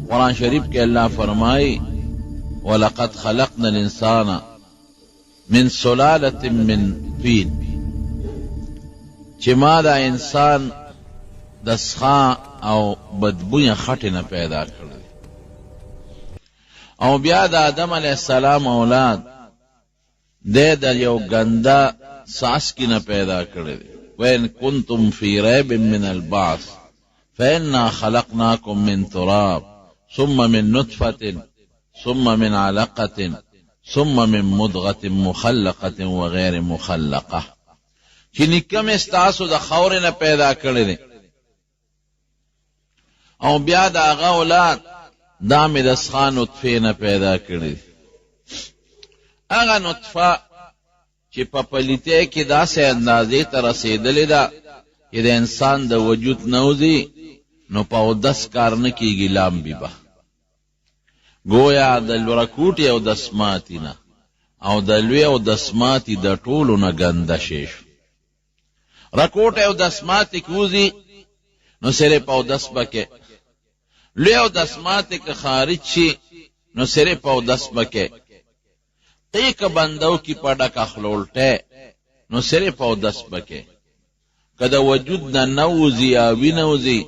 قرآن شریف کے اللہ فرمائی وَلَقَدْ خَلَقْنَا الْإِنسَانَ مِنْ سُلَالَةٍ مِّنْ طِينٍ چې ما دا انسان د سخا او بدبوی خټې نه پیدا کړی او بیا د آدم علیہ السلام اولاد د یو ګنده څاڅکي نه پیدا کړی دی وَإِن كُنتُمْ فِي رَيْبٍ مِّنَ الْبَعْثِ فَإِنَّا خَلَقْنَاكُم مِّن تُرَابٍ ثُمَّ مِن نُّطْفَةٍ ثُمَّ مِنْ عَلَقَةٍ ثُمَّ مِن مُّضْغَةٍ مُخَلَّقَةٍ وَغَيْرِ مُخَلَّقَةٍ چې نکم استاسو د خاورې نه پیدا کړی دی او بیا د هغه اولاد دا مې د سخا نطفې نه پیدا کړی دی هغه نطفه چې په پلیتۍ کې داسې اندازې ته رسېدلې ده چې د انسان د وجود نوځي نو په اودس کار نه کېږي لامبي به گویا د لورکوټې او دسماتي نه او د لوی او دسماتي د ټولو نه ګنده شی شو رکوټ او دسماتي کوزي نو صرف اودس بکې لوی او دسماتي که خارج شي نو صرف اودس بکې ایک بندو کی پڑک اخلولتے نو صرف او دس بکے کدا وجود نہ نوزی یا وینوزی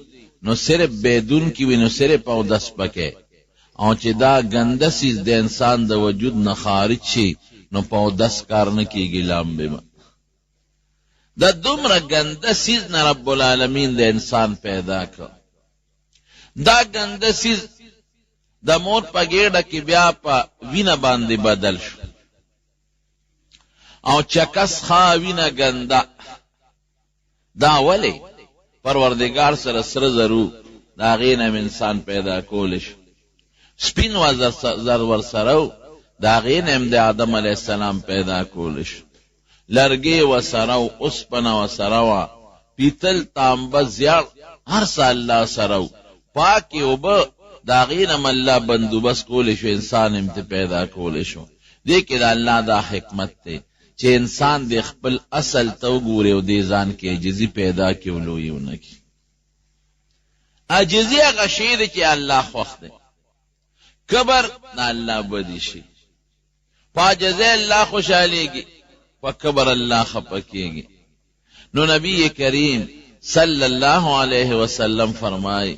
نو صرف بیدون کی وی نو صرف او دس بکے او چې دا گنده سیز د انسان د وجود نه خارج شي نو په دس کار نه کیږي لامبه دا دومره گنده سیز نه رب العالمین د انسان پیدا کړ دا گنده سیز د مور په ګېډه کې بیا په وینه باندې بدل شو او چکس خاوینه گنده دا ولی پروردگار سره سره زرو دا غینم انسان پیدا کولش سپین وزر ورسرو دا غینم د آدم علیہ السلام پیدا کولش لرگی وسرو اسپن وسرو پیتل تانبه زیار هر سا اللہ سرو پاکی اوبا دا غینم اللہ بندوبس کولشو انسان امت پیدا کولشو دیکھ دا اللہ دا حکمت تے چې انسان د خپل اصل تو ګوري او د ځان کې عجزي پیدا کولو یو نه کی عجزي هغه شی دی چې الله خوښ دی کبر نه الله بدی شي فاجزه الله خوشاليږي وکبر الله خپکیږي نو نبی کریم صلی الله علیه وسلم فرمای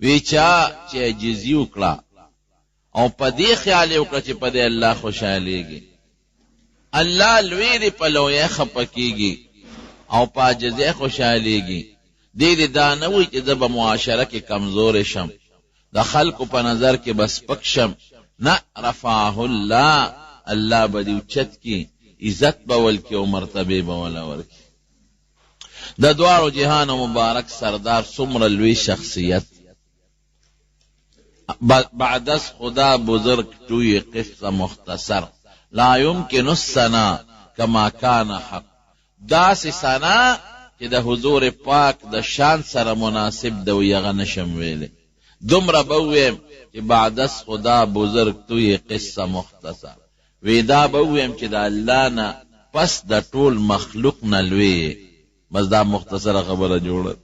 وی چا چې عجزي وکړه او په دې خیال وکړه چې په دې الله خوشاليږي اللہ لوی دی پلوی خپکیگی او پاجزی خوشحالیگی دی دانوی چې زب معاشره کې کمزور شم د خلقو په نظر کې بس پکشم نه رفعه الله الله بدی اوچت کی عزت بول کی او مرتبه بول ورکی د دوارو جهان مبارک سردار څومره لوی شخصیت بعد از خدا بزرگ توی قصه مختصر لا يمكن السنا كما كان حق دا سی سنا چې د حضور پاک د شان سره مناسب د ویغه نشم ویلې دومره بویم چې بعد از خدا بزرگ توی قصه مختصر ویدا بویم چې د الله نه پس د ټول مخلوق نه لوی بس دا مختصره خبره جوړه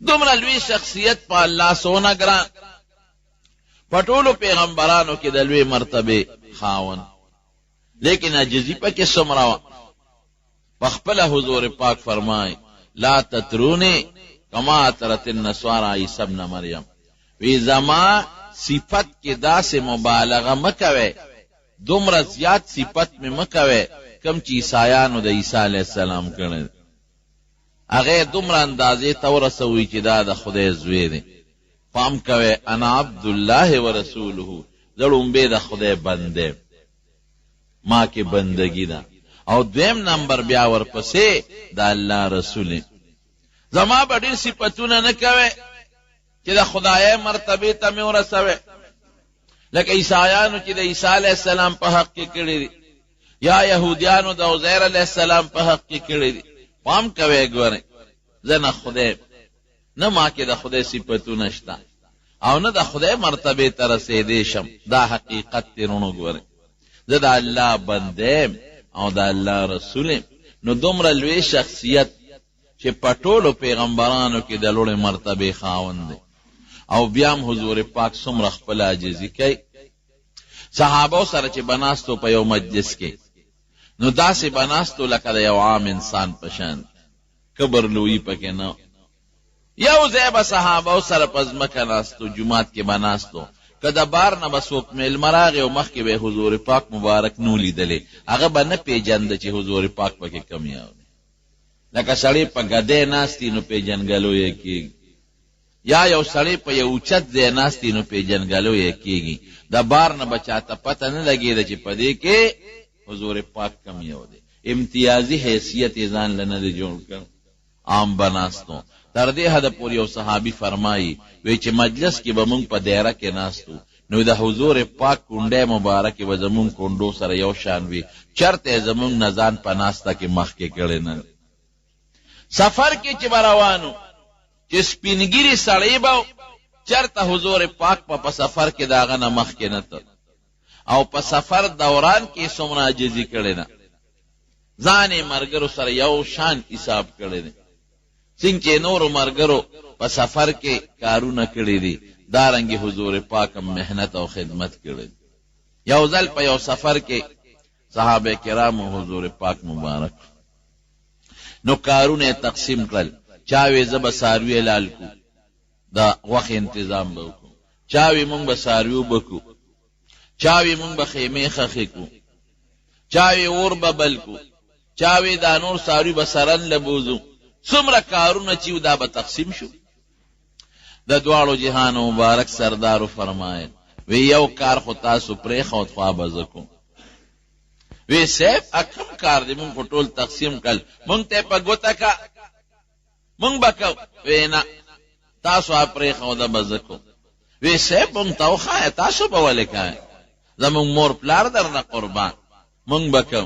دومره لوی شخصیت په الله سونه ګران په ټولو پیغمبرانو کې د لوی مرتبه خاون لیکن عجزی پا کس سمراو پخپل حضور پاک فرمائے لا تترونی کما ترت النسوارا عیسی ابن مریم وی زما صفت کی دا سے مبالغہ مکوے دومره زیاد صفت میں مکوے کم چی عیسایانو دا عیسی علیہ السلام کرنے اغیر دومره اندازے تورسوی چی دا دا خدای زوی دے فام کوے انا عبداللہ و رسولہو زرون بے دا خدای بندے ما کې بندگی دا او دویم نمبر بیا ورپسې دا الله رسول زما به ډېر صفتونه نه کوي چې د خدای مرتبه ته مې ورسوي لکه عیسایانو چې د عیسی علیه السلام په حق کې کړي دي یا یهودیانو د عزیر علیه السلام په حق کې کړي دي پام کوي ګوره زه نه خدای نه ما کې د خدای صفتونه شته او نه د خدای مرتبه ته رسېدی شم دا حقیقت تیرونو ګوره زه د الله بندیم او د الله رسولیم نو دومره لوی شخصیت چې په ټولو پیغمبرانو کې د لوړې مرتبې خاوند دی او بیام حضور پاک څومره خپل عاجزي کوي. صحابه سره چې بناستو په یو مجلس کې نو داسې بناستو لکه د یو عام انسان په شان، کبر لویی پکې نه. یو ځای به صحابه سره په ځمکه ناستو، جومات کې بناستو، که د بار نه به څوک میلمه راغی او مخکې به حضور پاک مبارک نو لیدلی، هغه به نه پیژنده چې حضور پاک پکې کم یو دی. لکه سړی په ګدی ناستی نو پیژنګلو یې کېږي، یا یو سړی په یو اوچت ځای ناستی نو پیژنګلو یې کېږي. د بار نه به چاته پته نه لګېده چې په دې کې حضور پاک کم یو دی. امتیازي حیثیت یې ځان له نه دی جوړ کړ، عام بناستو. تر دې حده پورې یو صحابي فرمایي وی چې مجلس کې به مونږ په دایره کې ناستو نو د حضور پاک کونډی مبارکې به زمونږ کونډو سره یو شان وي، چرته یې زمونږ نه ځان په ناسته کې مخکې کړی نه. سفر کې چې به روانو چې سپینګیري سړی به چرته حضور پاک په سفر کې د هغه نه مخکې نه تل، او په سفر دوران کې څومره عاجزي کړې نه، ځان یې ملګرو سره یو شان حساب کړی دی. څنګه چې نورو ملګرو په سفر کې کارونه کړي دي، دارنګې حضور پاک هم محنت او خدمت کړی دی. یو ځل په یو سفر کې صحابه کرامو حضور پاک مبارک نو کارونه تقسیم کړل. چاوی زه به څاروي لال کو، د غوښې انتظام به وکړو، چاوی مونږ به څاروي وبکو، چاوی مونږ به خیمې خښې کو، چاوی اور به بل کو، چاوی دا نور څاروي به سرن لبوزو. څومره کارونه چې دا به تقسیم شو. د دواړو جهانو مبارک سردارو فرمایل وی یو کار خو تاسو پرېښود خوا به زه کوم. وی صاحب اکم کار دی مونږ خو ټول تقسیم کړل، مونږ ته په ګوته کا مونږ به کو. وی نه تاسو پرېښوده به زه کوم. وی صاحب مونږ ته وښایه تاسو به ولې کوئ، زمونږ مور پلار درنه قربان، مونږ به کو.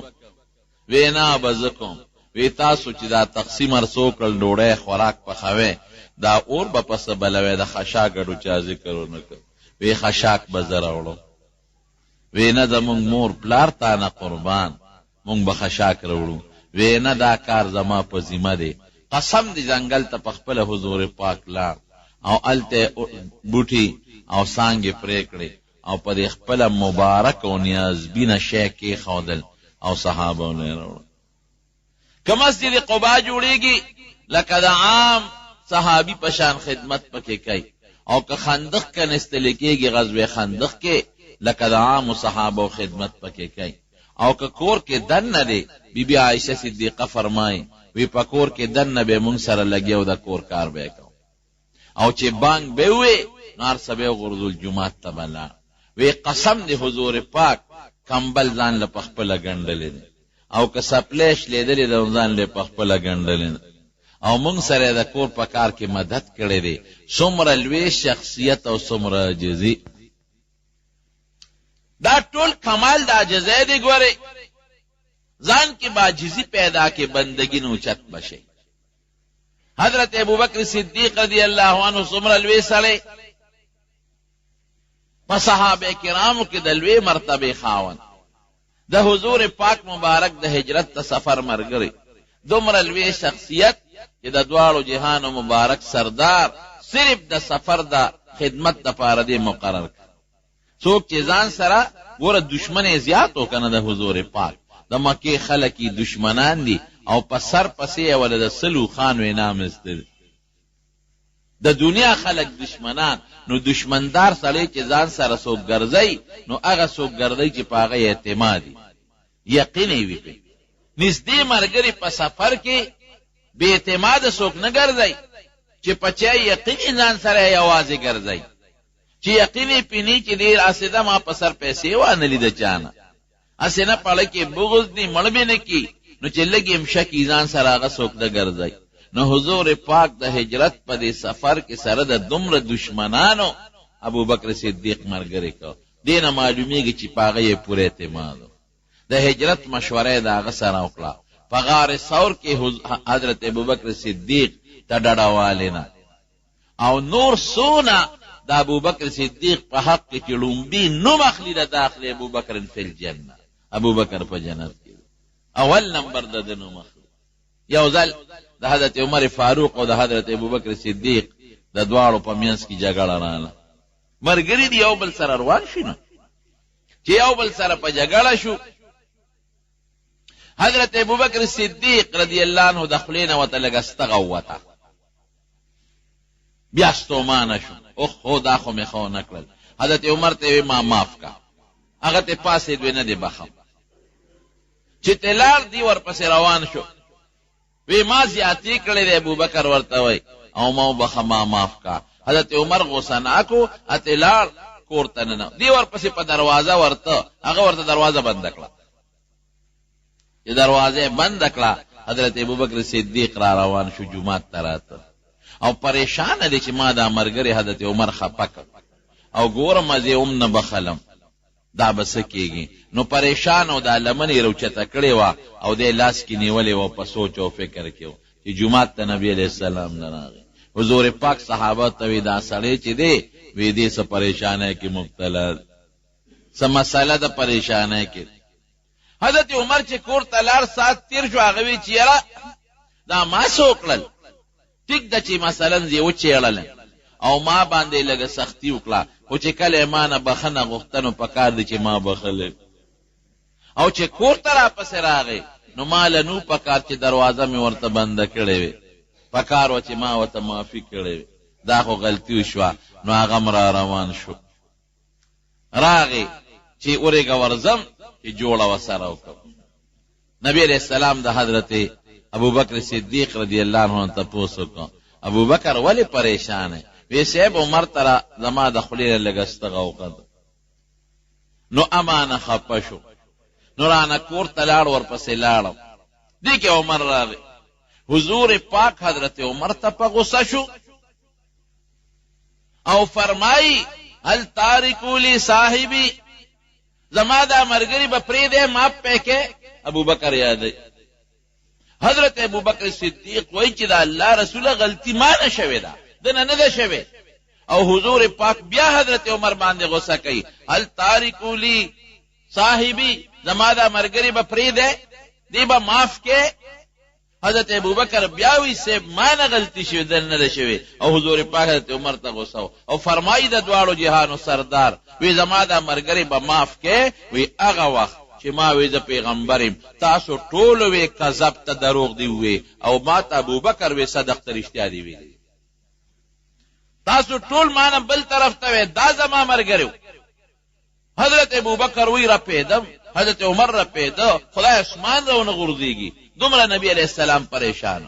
وی نه به زه کوم. وی تاسو چې دا تقسیم ارسو کړل ډوډۍ خوراک پخوئ، دا اور به پسه بلوئ، د خشاکړو چا ذکر ونه کړ. وی خشاک به زه راوړم. وی نه زمونږ مور پلار تا نه قربان، مونږ به خشاک راوړو. وی نه دا کار زما په ذمه دی. قسم دی ځنګل ته په خپله حضور پاک لاړ او هلته بوټي او څانګې پرې کړې او په دې خپله مبارک او نیازبینه شی کېښودل او صحابهونه یې راوړل. که مسجد قبا جوړیږي لکه د عام صحابي په شان خدمت پکې کوي، او که خندق کنستلی کېږي غزوه خندق کې لکه د عامو صحابو خدمت پکې کوي، او که کور کې دننه دی بی بی عایشه صدیقه فرمایي وی په کور کې دننه به مونږ سره لګیا د کور کار به کوو، او چې بانګ به وی نو هر څه به غورځول جومات ته به لاړ. وی قسم دی حضور پاک کمبل ځان له په خپله ګنډلی دی، او که سپلیش لیدلی د ځان له په خپله ګنډلی دی، او مونږ سره د کور په کار کې مدد کړی دی. څومره لوی شخصیت او څومره عاجزي. دا ټول کمال د عاجزۍ دی. ګورئ ځان کې به عاجزي پیدا کې بندګي نه اوچت بشي. حضرت ابوبکر صدیق رضی الله عنه څومره لوی سړی، په صحابه کرامو کې د لوی مرتبه خاوند، د حضور پاک مبارک د هجرت ته سفر ملګری، دومره لوی شخصیت چې د دواړو جهانو مبارک سردار صرف د سفر د خدمت دپاره دې مقرر کړ. څوک چې ځان سره ګوره دشمن یې زیات و که نه د حضور پاک، د مکې خلک یې دشمنان دي او په سر پسې یې ولې د سلو خانو انعام ایسته. د دنیا خلک دشمنان، نو دشمندار سړی چې ځان سره څوک ګرځئ نو هغه څوک ګرځئ چې په هغه اعتمادي یقین یې وي پې. نږدې ملګري په سفر کې بې اعتماده څوک نه ګرځئ، چې په چا یقین یې ځان سره یوازې ګرځئ، چې یقین یې پینی چې ډېر اسېده ما په سر پیسې وانه لیده چانه، اسې نه پړه کې بغض دي مړ مې نه کي، نو چې لږ یې مشه کي ځان سره هغه څوک نه ګرځئ. نو حضور پاک د هجرت په دې سفر کې سره د دومره دشمنانو ابوبکر صدیق ملګری کو. دې نه معلومیږي چې په هغه یې پوره اعتماد. د هجرت مشوره یې د هغه سره وکړه. په غار ثور کې حضرت ابوبکر صدیق ته ډډه والینه، او نور څونه د ابوبکر صدیق په حق کې چې لومبي نوم اخلي د داخل ابوبکر فی الجنه، ابوبکر په جنت کې اول نمبر د نوم اخلي. یو ځل د حضرت عمر فاروق او د حضرت ابوبکر صدیق د دواړو په منځ کې جګړه رااله. ملګري دي یو بل سره روان شي نو چې یو بل سره په جګړه شو. حضرت ابوبکر صدیق رضی الله عنه د خولې نه ورته لږ استغه ووته، بیا ستومانه شو، اوهو دا خو مې ښه ونه کړل. حضرت عمر ته وی ما معاف کا، هغه ته پاسېد وی نه دی بخم. چې تلار دی ورپسې روان شو، وی ما زیاتې کړې دی ابوبکر ورته وی او ما وبخه ما معاف کا. حضرت عمر غوسه ناکو اتلار کور ته نه دی ورپسې په دروازه ورته، هغه ورته دروازه بند کړه. چې دروازه بند کړه حضرت ابوبکر صدیق را روان شو جمعات ته راته او پریشان دی چې ما دا مرګري حضرت عمر خپک او ګورم زه هم نه بخلم دا بس کېږي. نو پریشان او دا لمنې روچته کړې وه او دې لاس کې نیولې وه په سوچ او فکر کې و چې جمعات ته نبی علیه السلام نه راغی. حضور پاک صحابه ته وی دا سړی چې دی وی دې څه پریشانۍ کې مبتلا، څه مسله د پریشانۍ کې. حضرت عمر چې کور ته لاړ ساعت تیر شو، هغه وی چې یاره دا ما څه وکړل، ټیک ده چې مثلا زه وچېړلم او ما باندې لږه سختي وکړه، خو چې کله ما نه بخښنه غوښته نو پکار دی چې ما بخښلی، او چې کور ته راپسې راغی نو ما له نو پکار چې دروازه مې ورته بنده کړې وې، پکار و چې ما ورته معافي کړې وې، دا خو غلطي وشوه. نو هغه م را روان شو، راغی چې اورېږه ورځم چې جوړه ورسره وکړم. نبی علیه السلام د حضرت ابوبکر صدیق رضی الله عنه تپوس وکړ ابوبکر ولې پریشان دی؟ وی صاحب عمر ته زما د خولې نه لږ استغه وکړه. نو امانه خفه شو، نو رانه کور ته لاړ، ورپسې لاړم. دې کې عمر راغی، حضور پاک حضرت عمر ته په غصه شو او فرمایي هل تارکو لی صاحبی، زما دا مرګري به پرېږدی معاف پې کې؟ ابوبکر یادوي حضرت ابوبکر صدیق وایي چې د الله رسوله غلطي ما نه شوې ده، دنه نه ده شوې. او حضور پاک بیا حضرت عمر باندې غصه کوي هل تارکو لی صاحبی، زما دا مرګري به پرېږدی، دی به معاف کې؟ حضرت ابوبکر بیا وی صاحب ما نه غلطي شوې، دنه نه ده شوې. او حضور پاک حضرت عمر ته غصه او فرمایي د دواړو جهانو سردار وی زما دا مرګري به معاف کې؟ وی هغه وخت چې ما وی د پیغمبر یم، تاسو ټول وی کذب ته دروغ دی وی او ما ته ابوبکر وی صدق ته رښتیا دی وی، تاسو ټول ما نه بل طرف ته وی دا زما مرګري. حضرت ابوبکر وی رپېدم، حضرت عمر رپېده، خدای اسمان راونه غورځېږي. دومره نبی علیه السلام پریشان.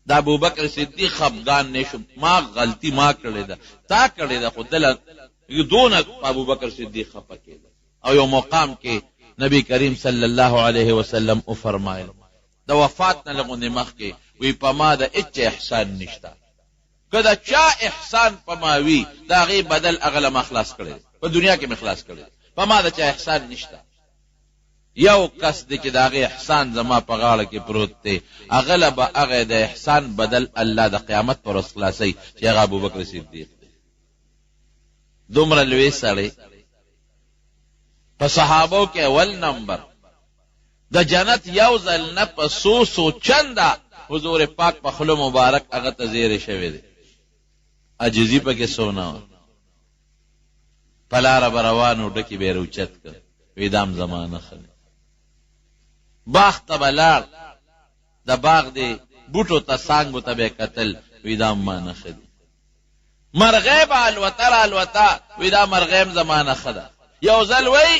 دا ابوبکر صدیق خفګان نشو، ما غلطي ما کړې ده، تا کړې ده، خو دله دونه ابوبکر صدیق خفه کېده. او یو مقام کې نبی کریم صلی الله علیه وسلم او فرمایل د وفات نه لغونې مخکې وی په ما د هیڅ احسان نشته، که د چا احسان په ما وي د هغې بدل هغه له خلاص کړی، په دنیا کې مې خلاص کړی، په ما د چا احسان نشته. یو کس دی چې د هغې احسان زما په غاړه کې پروت دی، هغه له به هغه د احسان بدل الله د قیامت پر ورځ خلاصوي چې هغه ابوبکر صدیق دی. دومره لوی سړی په صحابو کې اول نمبر، د جنت یو ځل نه په څو چنده حضور پاک په خوله مبارک هغه ته زیری شوی دی، عجزي پکې سونه په لاره به روان و، ډکې به یې روچت کړ، وی دام زمانه ښه دی. باغ ته به لاړ، د باغ دی بوټو ته څانګو ته به یې کتل، وی دام مانه ښه دی. مرغۍ به الوته را الوته، وی دا مرغۍ زمانه ښه ده. یو ځل وی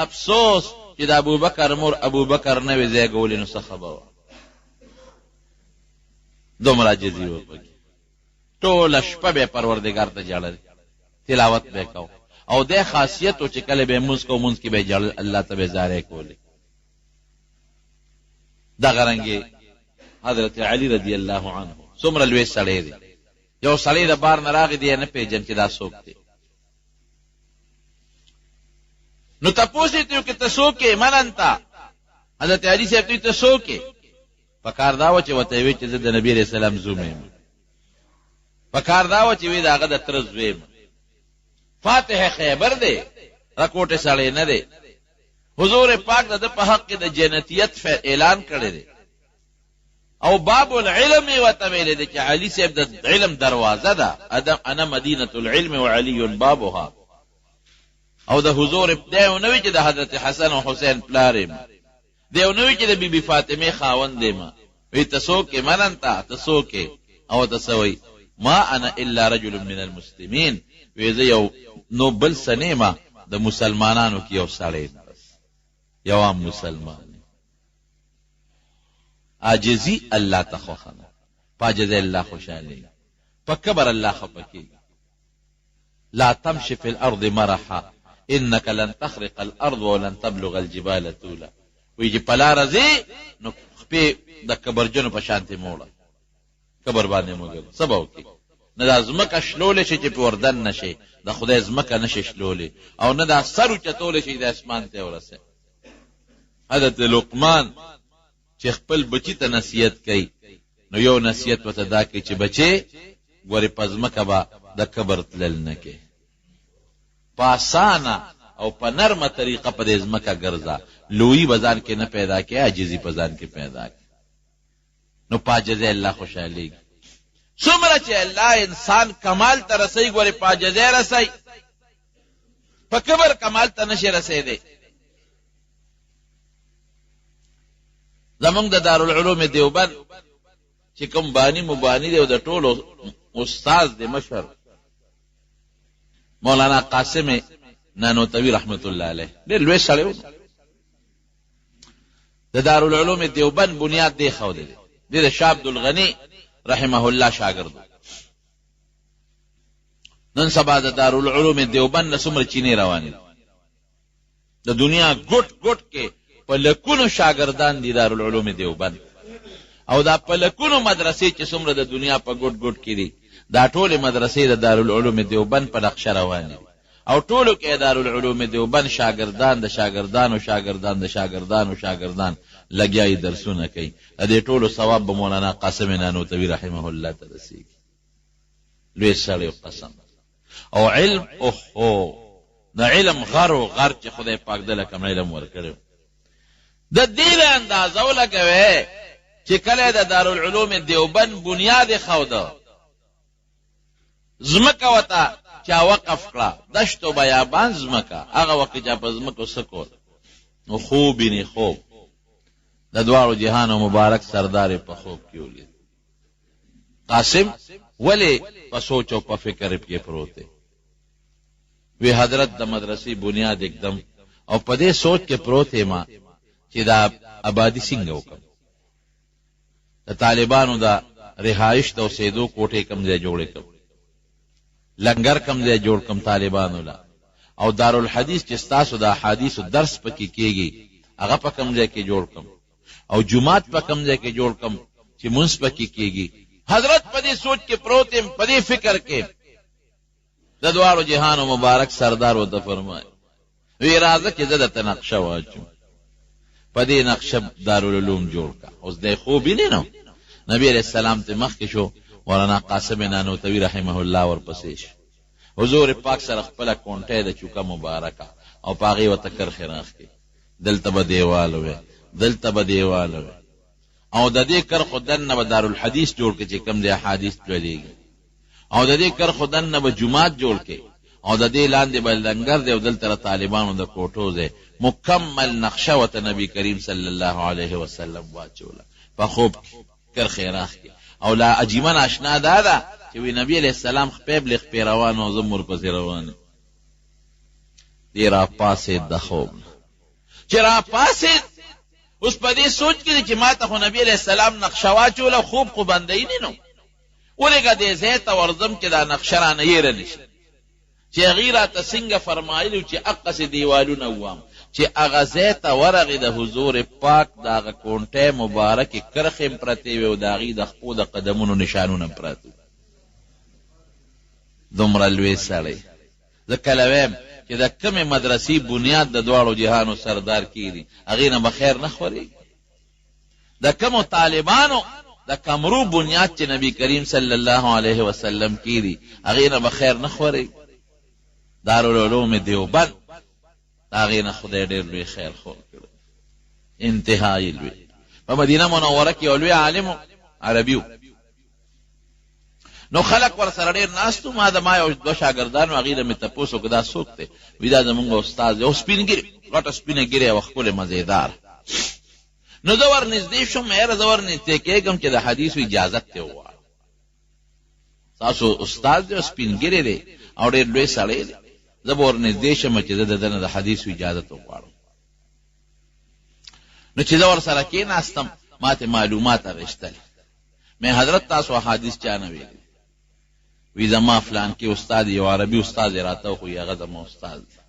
افسوس چې د ابوبکر مور ابوبکر نه وي زیږولې، نو څه خبره وه. دومره عاجزي وه پکې، ټوله شپه به یې پروردګار ته ژړل، تلاوت به یې کو، او دې خاصیت و چې کله به یې مونځ کو، مونځ کې به یې ژړل، الله ته به یې زارۍ کولې. دغه رنګې حضرت علي رضی الله عنه څومره لوی سړی دی. یو سړی د بار نه راغی، دی یې نه پېژن چې دا څوک دی. نو تپوس یې ته چې ته څوک یې؟ من انت؟ حضرت علي صاحب ته ته څوک یې؟ پکار دا و چې ورته یې ویل چې زه د نبي علیه السلام زوم یم، پکار دا و چې وی د هغه د تره زوی یم. فاتح خیبر دی، رکوټې سړی نه دی. حضور پاک د په حق کې د جنتیت اعلان کړی دی، او باب العلم وته ویل دي چې علي صاحب د علم دروازه ده. انا مدینه العلم وعلي بابها. او د حضور ابتداء نو چې د حضرت حسن او حسین پلارم دیو نو چې د بیبي فاطمه خاوند دی. ما وی تاسو کې مننتا تاسو کې او تاسوي ما انا الا رجل من المسلمين. وی زه یو نو بل سنیما د مسلمانانو کې یو سړی یو عام مسلمان. عاجزی الله تخوخنه پاجز الله خوشاله فكبر الله خفكي. لا تمشي في الارض مرحا انك لن تخرق الارض ولن تبلغ الجبال طولا. ويجي پلا رزي نو خپې د کبرجنو په شانتي موړه کبر باندې موږ سبا وکي نه د ازمکه شلول شي چې په وردن نشي د خدای ازمکه نشي شلول او نه د سر چتول شي د اسمان ته ورسه. حضرت لقمان چې خپل بچی ته نصیحت کوي نو یو نصیحت وته دا کوي چې بچي ګوري پزمکه با د کبر تلل نه کې پاسانا او په نرمه طریقه په ازمکه ګرځا لوی بازار کې نه پیدا کې عاجزی په ځان کې پیدا کې نو پاجزه الله خوشالي. څومره چې الله انسان کمال ته رسي ګوري پاجزه رسي په کبر کمال ته نشي رسیدي. زمونږ د دارالعلوم دیوبند چې کوم بانی مبانی دی او د ټولو استاد دی مشهور مولانا قاسم نانوتوی رحمت الله علیه ډېر لوی سړی و. د دارالعلوم دیوبند بنیاد دی خوده دی د شاه عبدالغني رحمه الله شاګرد. نن سبا د دارالعلوم دیوبند څومره چینی رواني د دنیا ګټ ګټ کې په لکونو شاګردان دي دارالعلوم دیوبند او دا په لکونو مدرسې چې څومره د دنیا په ګټ ګټ کې دي دا ټول مدرسې د دارالعلوم دیوبند په نقشه رواني او ټولو کې دارالعلوم دیوبند شاګردان د شاګردانو شاګردان د شاګردانو شاګردان لګیاي درسونه کوي. دې ټولو ثواب به مولانا قاسم نانوتوی رحمه الله ته رسیږي. لوی سړی قسم او علم اوه د علم غر چې خدای پاک دله کوم علم ورکړي د دې اندازه ولګوي چې کله د دارالعلوم دیوبند بنیاد خوده زمکه وتا چا وقف کړه دشتو بیابان زمکه هغه وخت چې په زمکه سکول نو خوب نه خوب د دوارو جهان مبارک سردار په خوب کې ولید. قاسم ولی په سوچ او په فکر کې پروت دی. وی حضرت د مدرسې بنیاد एकदम او په دې سوچ کې پروت ما چې دا آبادی څنګه وکړم د طالبانو دا رهائش د اوسېدو کوټې کم ځای جوړې کړم لنګر کم ځای جوړ کم طالبانو لا او دارالحدیث چې تاسو د احادیث درس پکې کېږي هغه په کم ځای کې جوړ کم او جمعات په کم ځای کې جوړ کم چې منځ پکې کېږي. حضرت په دې سوچ کې پروت هم په دې فکر کې د دوارو جهانو مبارک سردار وته فرمایي وی راځه چې زه د نقشه واچم په دې نقشه دارالعلوم جوړ کا. اوس د خوبی نه نو نبی علیہ السلام ته مخ کې شو مولانا قاسم نانوتوی رحمه الله ورپسې شو. حضور پاک سره خپل کونټه د چوکا مبارکه او پاغي وته کرخ راخ کې دلته به دیوال وي دلته به دیوال وي او د دې کر خدن نه دارالحدیث جوړ کې چې کم د احادیث چلېږي او د دې کر خدن نه جمعات جوړ کې او د دې لاندې بل لنګر دی او دلته طالبانو د کوټو دی مکمل نقشه وته نبی کریم صلی الله علیه وسلم واچوله په خوب کر خیراخ کې او لا عجیبا آشنا دادا چې وی نبی علیہ السلام خپیب لخ پیروان او زمور پسې روان دی را پاسه د خوب چې را پاسه اوس په دې سوچ کې چې ما ته خو نبی علیہ السلام نقشه واچوله خوب خو بندای نه نو ولګه دې زه ته ورزم کې دا نقشه را نه یې رنشي چې غیره تسنګ فرمایلی چې اقص دیوالونه وام چې اغازه ته ورغه د حضور پاک دا کونټه مبارک کرخم پرتی و داغي د خپل د قدمونو نشانونه پراته دومره لوی سړی ذکلویم چې د کومه مدرسې بنیاد د دوالو جهانو سردار کیږي اغه نه بخیر نه خوري د کوم طالبانو د کمرو بنیاد چې نبی کریم صلی الله علیه وسلم کیږي اغه نه بخیر نه خوري دارالعلوم دیوبند هغه نه خدای ډېر لوی خیر خو کړ انتهایی لوی په مدینه منوره کې لوی عالم عربیو. نو خلق ور سره ډېر ناستو، ما د ما یو دوه شاګردانو هغې نه مې تپوس وکړه دا څوک دی؟ وایي دا زمونږ استاد دی، او سپین ګیرې، غټه سپینه ګیرې او ښکلې مزېدار. نو زه ور نږدې شوم، یاره زه ور نږدې کېږم چې د حدیثو اجازت ته وغواړم. تاسو استاد دی او سپین ګیرې دی او ډېر لوی سړی دی، زه به ور نږدې شم چې زه د ده نه د حدیثو اجازت وغواړم. نو چې زه ور سره کېناستم، ما ته معلومات اخېستل. مې حضرت تاسو احادیث چا نه ویلي؟ وی زما فلان کې استاد یو عربي استاد راته خو هغه زما استاد دی.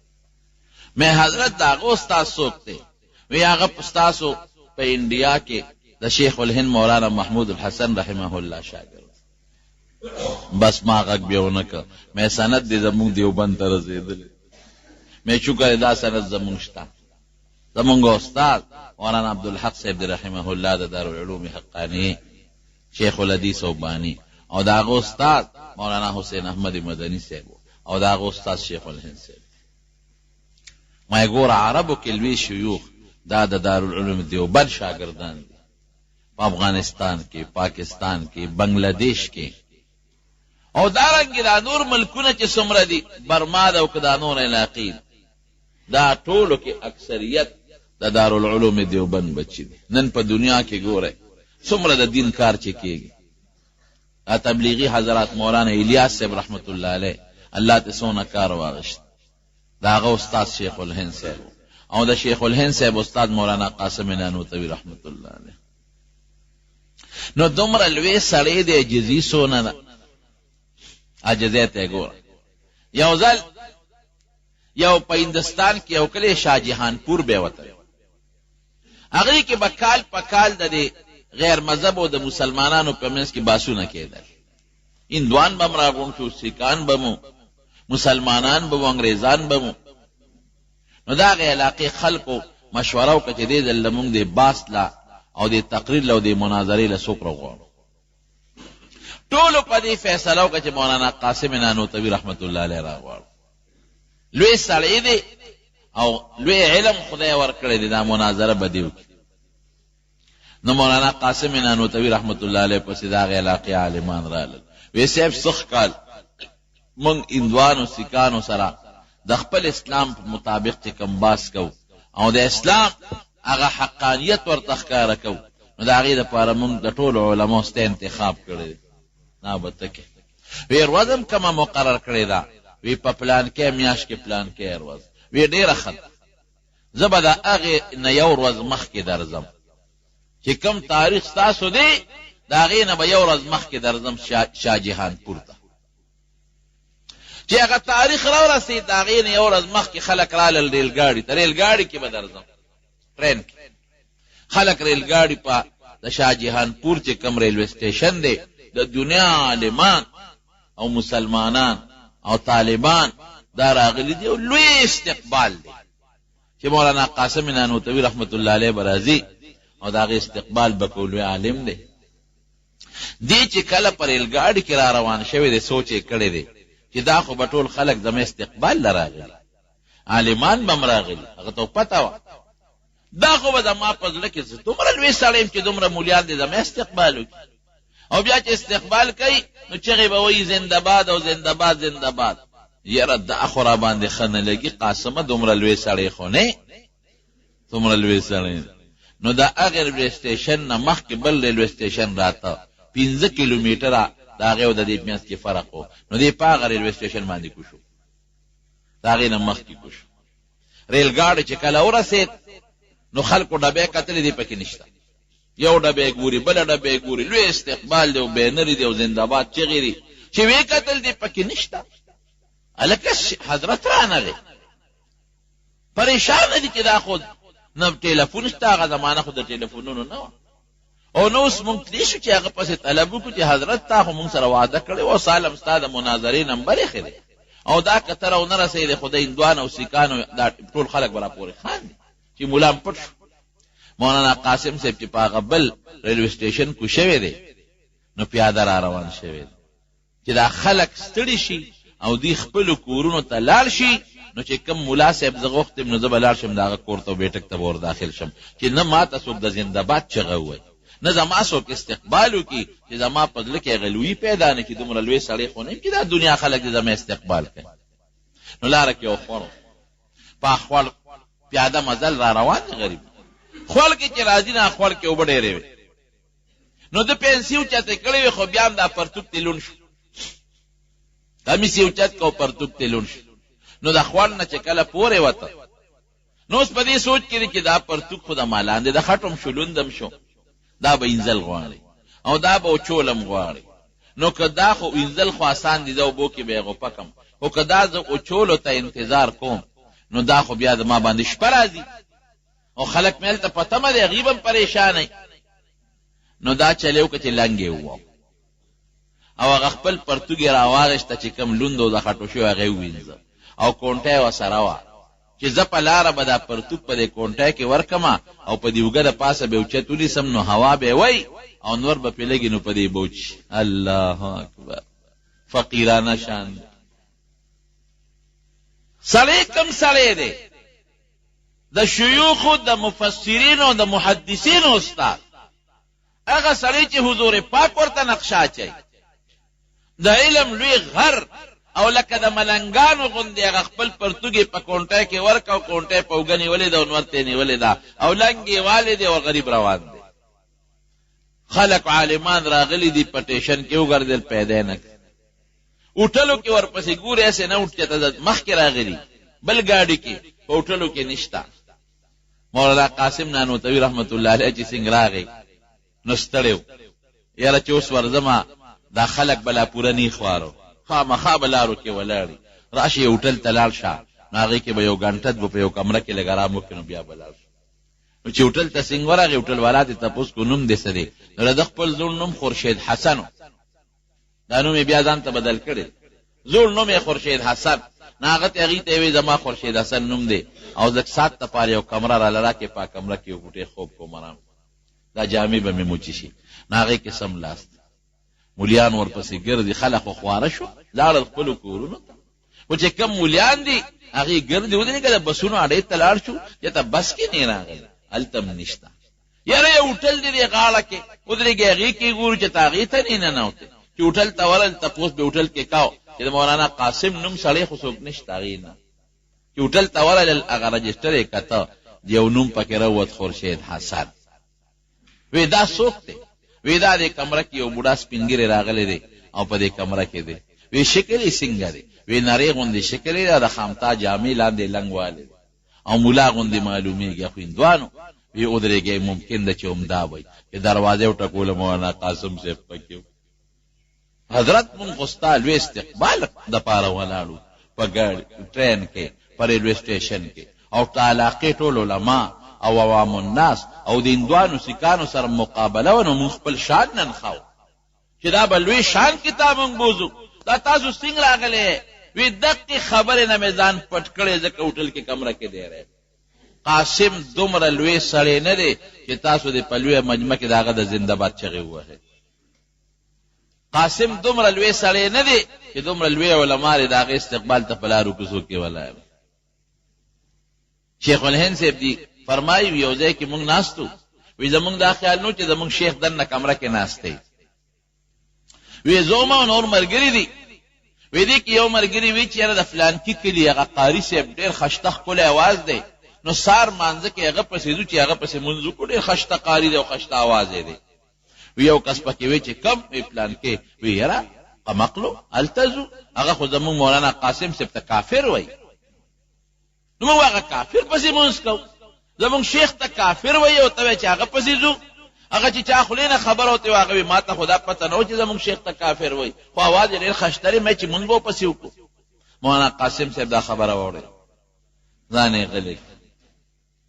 مې حضرت د هغه استاد څوک دی؟ وی هغه استاسو په انډیا کې د شیخ الهند مولانا محمود الحسن رحمه الله شاګرد. بس ما غږ بیا ونه کړ. مې سند دی زمونږ دیوبند ته رسېدلی. مې شکر دا سند زمونږ شته. زمونږ استاد مولانا عبدالحق صاحب دی رحمه الله د دارالعلوم حقانی شیخ الحدیث او بانی، او د هغه استاد مولانا حسین احمد مدنی صاحب، او د هغه استاد شیخ الهند صاحب. ما ګوره عربو کې لوی شیوخ دا د دارالعلوم دیوبند شاګردان دي په افغانستان کې، پاکستان کې، بنگلادیش کې، او دارنګې دا نور ملکونه چې څومره دي، برما ده او که دا نور علاقې، دا ټولو کې اکثریت د دارالعلوم دیوبند بچي دي. نن په دنیا کې ګوره څومره د دین کار چې کېږي. دا تبلیغي حضرات مولانا الیاس صاحب رحمت الله علیه الله ته څونه کار واغشت، د هغه استاد شیخ الهند صاحب، او د شیخ الهند صاحب استاد مولانا قاسم نانوتوي رحمت الله علیه. نو دومره لوی سړی دی، عجزي څونه ده، عجزۍ ته ګوره. یو ځل یو په هندوستان کې یو کلی شاه جهانپور به وته، هغې کې به کال په کال د دې غیر مذهب او د مسلمانانو په منځ کې باسونه کېدل. هندوان به م راغونډ شو، سیکان به مو، مسلمانان به مو، انګریزان به مو. نو د هغې علاقې خلکو مشوره وکړه چې دې ځل لمونږ د باس له او د تقریر له او د مناظرې له څوک راغواړو. ټولو په دې فیصله وکړه چې مولانا قاسم نانوتوي رحمت الله علیه راغواړو. لوی سړی دی او لوی علم خدای ورکړی دی، دا مناظره به دې وکړي. نو مولانا قاسم نانوتوي رحمت الله علیه پسې د هغې علاقې عالمان رالل. وی صاحب سخت کال موږ هندوانو سیکانو سره د خپل اسلام په مطابق چې کوم باس کوو او د اسلام هغه حقانیت ورته ښکاره کوو، نو د هغې دپاره موږ د ټولو علماو سته انتخاب کړی دی. نه به ته کې وی ورځ هم کومه مقرر کړې ده، وی په پلان کې میاشت کې پلان کې ورځ، وی ډېره ښه ده. زه به د هغې نه یو ورځ مخکې درځم چې کوم تاریخ ستاسو دی، د هغې نه به یو ورځ مخکې درځم شاه جهانپور ته. چې هغه تاریخ راورسېد، د هغې نه یو ورځ مخکې خلک رالل ریلګاډي ته، ریلګاډي کې به درځم، ټرین کې خلک ریلګاډي په د شاه جهانپور چې کوم ریلوے سټیشن دی، د دنیا عالمان او مسلمانان او طالبان دا راغلي دي، او لوی استقبال دی چې مولانا قاسم نانوتوي رحمت الله علیه به راځي او د هغې استقبال به کوو. لوی عالم دی. دی چې کله په ریلګاډي کې را روان شوی دی، سوچ یې کړی دی چې دا خو به ټول خلک زما استقبال له راغلي، عالمان به م راغلي، هغه ته پته وه دا خو به زما په زړه کې دومره لوی سړی یم چې دومره مولیان دی زما استقبال وکړي، او بیا چې استقبال کوي نو چغې به وایي زنده‌باد او زنده‌باد زنده‌باد. یاره دا خو را باندې ښه نه لګي، قاسمه دومره لوی سړی خو نه، دومره لوی سړی. نو د هغې ریلوے سټیشن نه مخکې بل ریلوے سټیشن راته 15 کیلومیټره د هغې او د دې منځ کې فرق و. نو دی په هغه ریلوے سټیشن باندې کوشو، د هغې نه مخکې کوشو. ریلګاډي چې کله ورسېد نو خلکو ډبې کتلې دي، پکې نشته. یو ډبې ګوري، بله ډبې ګوري، لوی استقبال دی او بینرې دی او زنده‌باد چغې دي، چې ویې کتل دي پکې نشته. هلکه حضرت رانغی، پریشانه دي چې دا خو نه ټلیفون شته، هغه زمانه خو د ټلیفونونو نه وه، او نو اوس مونږ تللی شو چې هغه پسې طلب وکړو چې حضرت تا خو مونږ سره وعده کړې و، سالم ستا د مناظرې نمبر ایښی دی، او دا که ته راونه رسېدې خو د هندوان او سیکانو دا ټول خلک به راپورې خاندي چې ملا م پټ شو. مولانا قاسم صاحب چې په هغه بل ریلوے سټیشن کو شوی دی، نو پیاده را روان شوی دی چې دا خلک ستړي شي او دوی خپلو کورونو ته لاړ شي. نو چې کوم ملا صاحب زه غوښتم نو زه به لاړ شم د هغه کور ته بیټک ته به ور داخل شم چې نه ما ته څوک د زنده‌باد چغه ووایي، نه زما څوک استقبال وکړي چې زما په زړه کې غلوي پیدا نه کړي. دومره لوی سړی خو نه چې دا دنیا خلک دې زما استقبال کوي. نو لاره کې یو خوړ په خوړ پیاده مزل را روان دی غریب. خوړ کې چې راځي نه خوړ کې اوبه ډېرې وي. نو د پنسي اوچتې کړې وي خو بیا هم دا پرتوک ته لون شو. کمیس یې اوچت کړ او پرتوک ته لون شو. نو د خوړ نه چې کله پورې وته نو اوس په دې سوچ کې چې دا پرتوک خو د مالان دی، د خټم شو لوندم شو، دا به انزل غواړي او دا به اوچولم غواړي. نو که دا خو انزل خو آسان دي، دا اوبو کې به یې غوپه کم، خو که دا زه اوچولو ته انتظار کوم نو دا خو بیا د ما باندې شپه راځي او خلک مې هلته په تمه دی، هغوی به هم پریشانوي. نو دا چلی وکړه چې لنګ یې وواو او هغه خپل پرتوګ یې راواغېسته چې کوم لوند او د خټو شوی هغه یې ووینځه او کونټه یې ورسره وه چې زه په لاره به دا پرتوګ په دې کونټه کې ورکمه او په دې اوږه د پاسه به اوچت ونیسم نو هوا به یې وی او نور به پرې لګي نو په دې به وچي. الله اکبر، فقیرانه شان دی. سړی کم سړی دی؟ د شیوخو د مفسرینو د محدثینو استاد، هغه سړی چې حضور پاک ورته نقشه اچوي، د علم لوی غر او لکه د ملنګانو غوندې هغه خپل پرتوګې په کونټه کې ورکه او کونټه یې په اوږه نیولې ده او نور ته یې نیولې ده او لنګ یې والې دی او غریب روان دی. خلق عالمان راغلي دي په ټیشن کې وګرځېدل، پیدا یې نه کړ. اوټلو کې ورپسې ګورې هسې نه اوټ چېته مخکې راغلي بل ګاډي کې، په اوټلو کې نشته. مولانا قاسم نانوتوي رحمت الله علیه چې څنګه راغی نو ستړی و، یاره چې اوس ورځمه دا خلک بلا پوره نی خوارو خامخا به لارو کې ولاړي، راشي هوټل ته لاړ شه نو هغې کې به یو ګنټه به په یو کمره کې لږ ارام وکړي نو بیا به لاړ شو. نو چې هوټل ته څنګه ورغی هوټل والا ته تپوس کو نوم دې څه دی؟ نو د خپل زوړ نوم خورشید حسن و، دا نوم یې بیا ځان ته بدل کړی، زوړ نوم یې خورشید حسن. نو هغه ته هغې ته یې وایي زما خورشید حسن نوم دی او لږ ساعت دپاره یو کمره راله راکړې، په کمره کې یو بوټی خوب کوم ارام، دا جامې به مې موچي شي. نو هغې کې سم لاس مولیان ورپسې ګرځي، خلک خو خواره شو لاړل خپلو کورونو ته. خو چې کم مولیان دي هغې ګرځي ودرېږه که د بسونو اډې ته لاړ شو چې ته بس کې نه راغلی هلته هم نشته. یاره یو هوټل دی دې غاړه کې ودرېږي هغې کې ګورو چې ته هغې ته نه ننوتې. چې هوټل ته ورل تپوس به هوټل کې کاو چې د مولانا قاسم نوم سړی خو څوک نشته هغې نه. چې هوټل ته ورل هغه رجسټر یې کته یو نوم پکې راووت خورشید حسن. وی دا څوک دی؟ وی دا دې کمره کې یو بوډا سپین ږیری راغلی دی او په دې کمره کې دی. وی شکل یې څنګه دی؟ وی نرۍ غوندې شکل یې د خامتا جامې لاندې لنګ والی دی او ملا غوندې معلومېږي. خو هندوانو وی ودرېږئ ممکن ده چې همدا وی چې دروازې وټکوله مولانا قاسم صاحب پکې حضرت مونږ خو ستا لوی استقبال دپاره ولاړو په ګاډي ټرین کې په ریلوې سټیشن کې او د علاقې ټول علما او عوام الناس او د هندوانو سیکانو سره مقابله و. نو مونږ خپل شان ننښاو چې دا به لوی شان کتاب مونږ بوزو. دا تاسو څنګه راغلی؟ وی دقې خبرې نه مې ځان پټ کړی ځکه هوټل کې کمره کې دی رہی. قاسم دومره لوی سړی نه دی چې تاسو د په لویه مجمع کې د هغه د زنده باد چغې ووهئ. قاسم دومره لوی سړی نه دی چې دومره لوی علما دی د هغې استقبال ته په لارو کوڅو کې ولاړ. شیخ الهند صاحب دی فرمایي یو ځای کې مونږ ناستو، وی زمونږ دا خیال نو چې زمونږ شیخ دننه کمره کې ناست دی. وی زوما او نور ملګري دي، وی دې کې یو ملګري وی چې یاره د فلانکي کلي هغه قاري صاحب ډېر خشته ښکلی اواز دی، نو سار مانځه کې هغه پسې ځو چې هغه پسې مونځ وکړو، ډېر خشته قاري دی او خشته اواز یې دی. وی یو کس پکې وی چې کم وی فلانکې، وی یاره قمقلو هلته ځو، هغه خو زمونږ مولانا قاسم صاحب ته کافر وی. نو موږ هغه کافر پسې مونځ کوو، زمونږ شیخ ته کافر وی او ته وی چې هغه پسې ځو. هغه چې چا خولې نه خبره وته و هغه وی ما ته خو دا پته نه و چې زمونږ شیخ ته کافر وی، خو اواز یې ډېر خشته دی مې چې مونږ به پسې وکړو. مولانا قاسم صاحب دا خبره واورېده، ځان یې غلی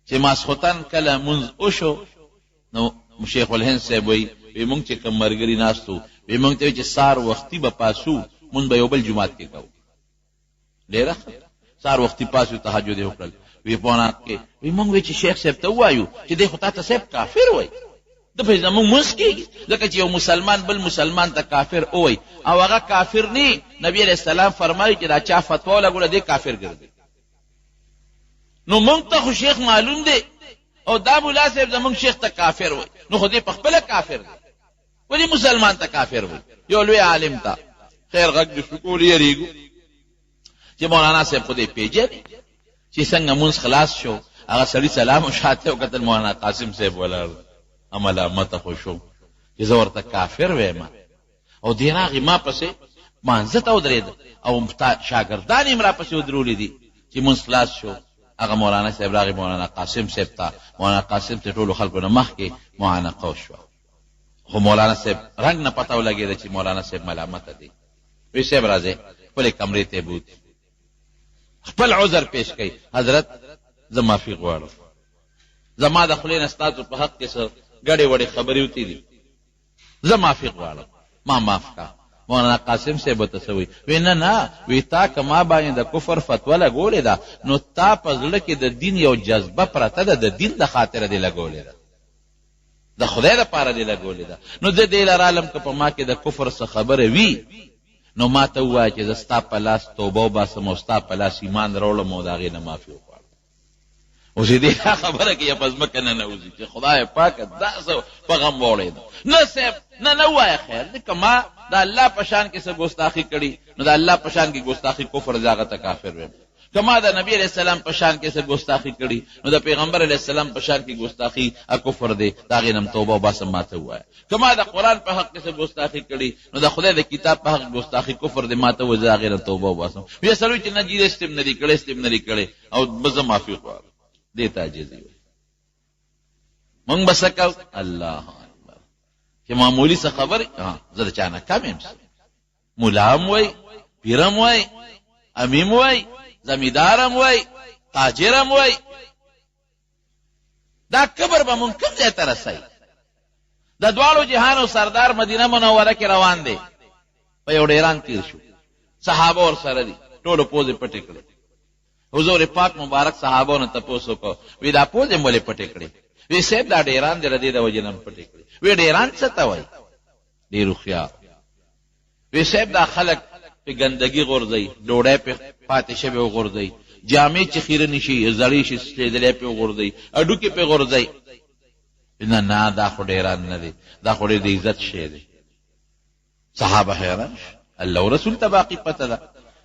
چې ماسخوتن کله مونځ وشو نو شیخ الهند صاحب وی مونږ چې کوم ملګري ناست وو وی مونږ ته وی چې سار وختي به پاسو مونږ به یو بل جومات کې کوو. ډېره سار وختي پاسو تهجد یې وکړل. وی پونا کې وی مونږ وی چې شیخ صاحب ته ووایو چې دی خو تا ته صاحب کافر وی، د په زمونږ مونځ کېږي ځکه چې یو مسلمان بل مسلمان ته کافر ووایي او هغه کافر نه. نبي علیه السلام فرمایي چې دا چا فتوا ولګوله دی کافر ګرځي. نو مونږ ته خو شیخ معلوم دی او دا مولا صاحب زمونږ شیخ ته کافر وای، نو خو دې په خپله کافر دی، ولې مسلمان ته کافر وای؟ یو لوی عالم ته خیر غږ د شکول یریږو چې مولانا صاحب خو دې پیژني چې څنګه مونځ خلاص شو، هغه سړي سلام وشاته وکتل مولانا قاسم صاحب ولاړ، ملامته خو شو چې زه ورته کافر ویم، او دې راغی ما پسې مانځه ته ودرېد او شاګردان یې راپسې ودرولي دي چې مونځ خلاص شو. هغه مولانا صاحب راغی مولانا قاسم صاحب ته، مولانا قاسم ته ټولو خلکو نه مخکې معانقه وشوه، خو مولانا صاحب رنګ نه پته ولګېده چې مولانا صاحب ملامته دی. وی صاحب راځئ خپلې کمرې ته یې بوت، خپل عذر پیش کوي، حضرت زه معافي غواړم، زما د خولې نه ستاسو په حق کې څه ګډې وډې خبرې وتې دي، زه معافي غواړم، ما معاف کا. مولانا قاسم صاحب ورته څه وایي؟ وی نه نه، وی تا که ما باندې د کفر فتوا لګولې ده نو تا په زړه کې د دین یو جذبه پرته ده، د دین د خاطره دې لګولې ده، د خدای دپاره دې لګولې ده، نو زه دې لرالم که په ما کې د کفر څه خبره وي نو ما ته ووایه چې زه ستا په لاس توبه وباسم او ستا په لاس ایمان راوړم او د هغې نه معافي وغواړم. اوس یې دې خبره کې یا په ځمکه نه نوځي چې خدای پاکه دا څه په غم واوړېده. نه صاحب نه ووایه خیر دی، که ما د الله په شان کې څه ګستاخي کړي نو د الله په شان کې ګستاخي کفر دی، هغه ته کافر ویم. که ما د نبی علیہ السلام په شان کې څه ګستاخي کړي نو د پیغمبر علیہ السلام په شان کې ګستاخي کفر دی، د هغې نه توبه وباسم ما ته ووایه. که ما د قرآن په حق کې څه ګستاخي کړي نو د خدای د کتاب په حق ګستاخي کفر دی، ما ته ووایه، زه د هغې نه توبه وباسم. بیا سړی چې نه جي استم نه دي کړی استم نه دي کړی او به زه معافي غواړم، دې ته عاجزي وایي. مونږ به څه کوو؟ الله اکبر. چې معمولي څه خبرې زه د چا نه کم یم، ملا هم وایي، پیر هم وایي، امیم وایي، زمیدارم وای، تاجرم وای، دا کبر به مونږ کوم ځای ته رسوي؟ د دواړو جهانو سردار مدینه منوره کې روان دی، په یو ډیران تیر شو، صحابه ورسره دي، ټولو پوزې پټې کړې. حضور پاک مبارک صحابو نه تپوس وکړو، وی دا پوزې مولې پټې کړې؟ وی صاحب دا ډیران دی، د دې د وجې نه پټې کړې. وی ډیران څه ته وایي؟ ډېر هوښیار. وی صاحب دا خلک په ګندګي غورځوي، ډوډۍ په پاتې شوې وغورځوي، جامې چې خیره نشي زړې شي سټېدلی پې وغورځوي، هډوکې پې غورځوي. نه نه دا خو ډیران نه دی، دا خو ډېر د عزت شی دی. صحابه حیران شو، الله او رسول ته باقي پته ده.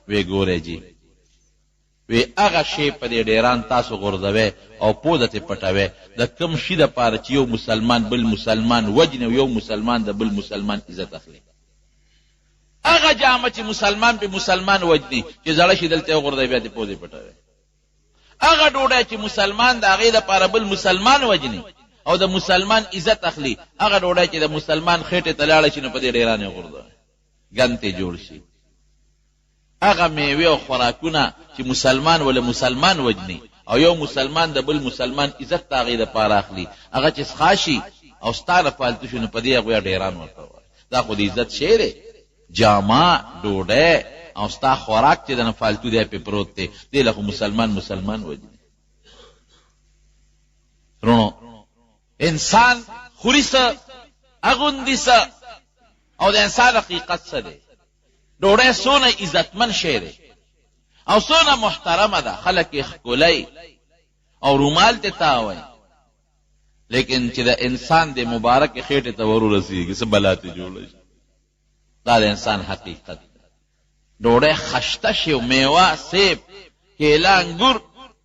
وی ګورئ جي، وی هغه شی په دې ډیران تاسو غورځوئ او پوزه ترې پټوئ د کوم شي دپاره چې یو مسلمان بل مسلمان وجني او یو مسلمان د بل مسلمان عزت اخلي. هغه جامه چې مسلمان په مسلمان وجني چې زړه شي دلته وغورځوي بیا دې پوزې پټوي. هغه ډوډۍ چې مسلمان د هغې دپاره بل مسلمان وجني او د مسلمان عزت اخلي، هغه ډوډۍ چې د مسلمان خېټې ته لاړه شي نو په دې ډیران یې غورځوي، ګند ته جوړ شي. هغه میوې او خوراکونه چې مسلمان ولا مسلمان وجني او یو مسلمان د بل مسلمان عزت د هغې دپاره اخلي، هغه چې څښا شي او ستا نه فالتو شي نو په دې هغوی ډیران ورته وایي. دا خو د عزت شی دی. جامه ډوډۍ او ستا خوراک چې د نه فالتو دی پې پروت دی، دې له خو مسلمان وجني. رونو انسان خوري څه، اغوندي څه، او د انسان حقیقت څه دی. ډوډۍ څونه عزتمن شی دی او څونه محترمه ده، خلک یې ښکلی او رومال ته تاوی، لیکن چې د انسان د مبارک خېټې ته ورورسېږي څه بلا ته جوړه شي. دا د انسان حقیقت ده. ډوډۍ خشته شي او میوه سیب کیله انګور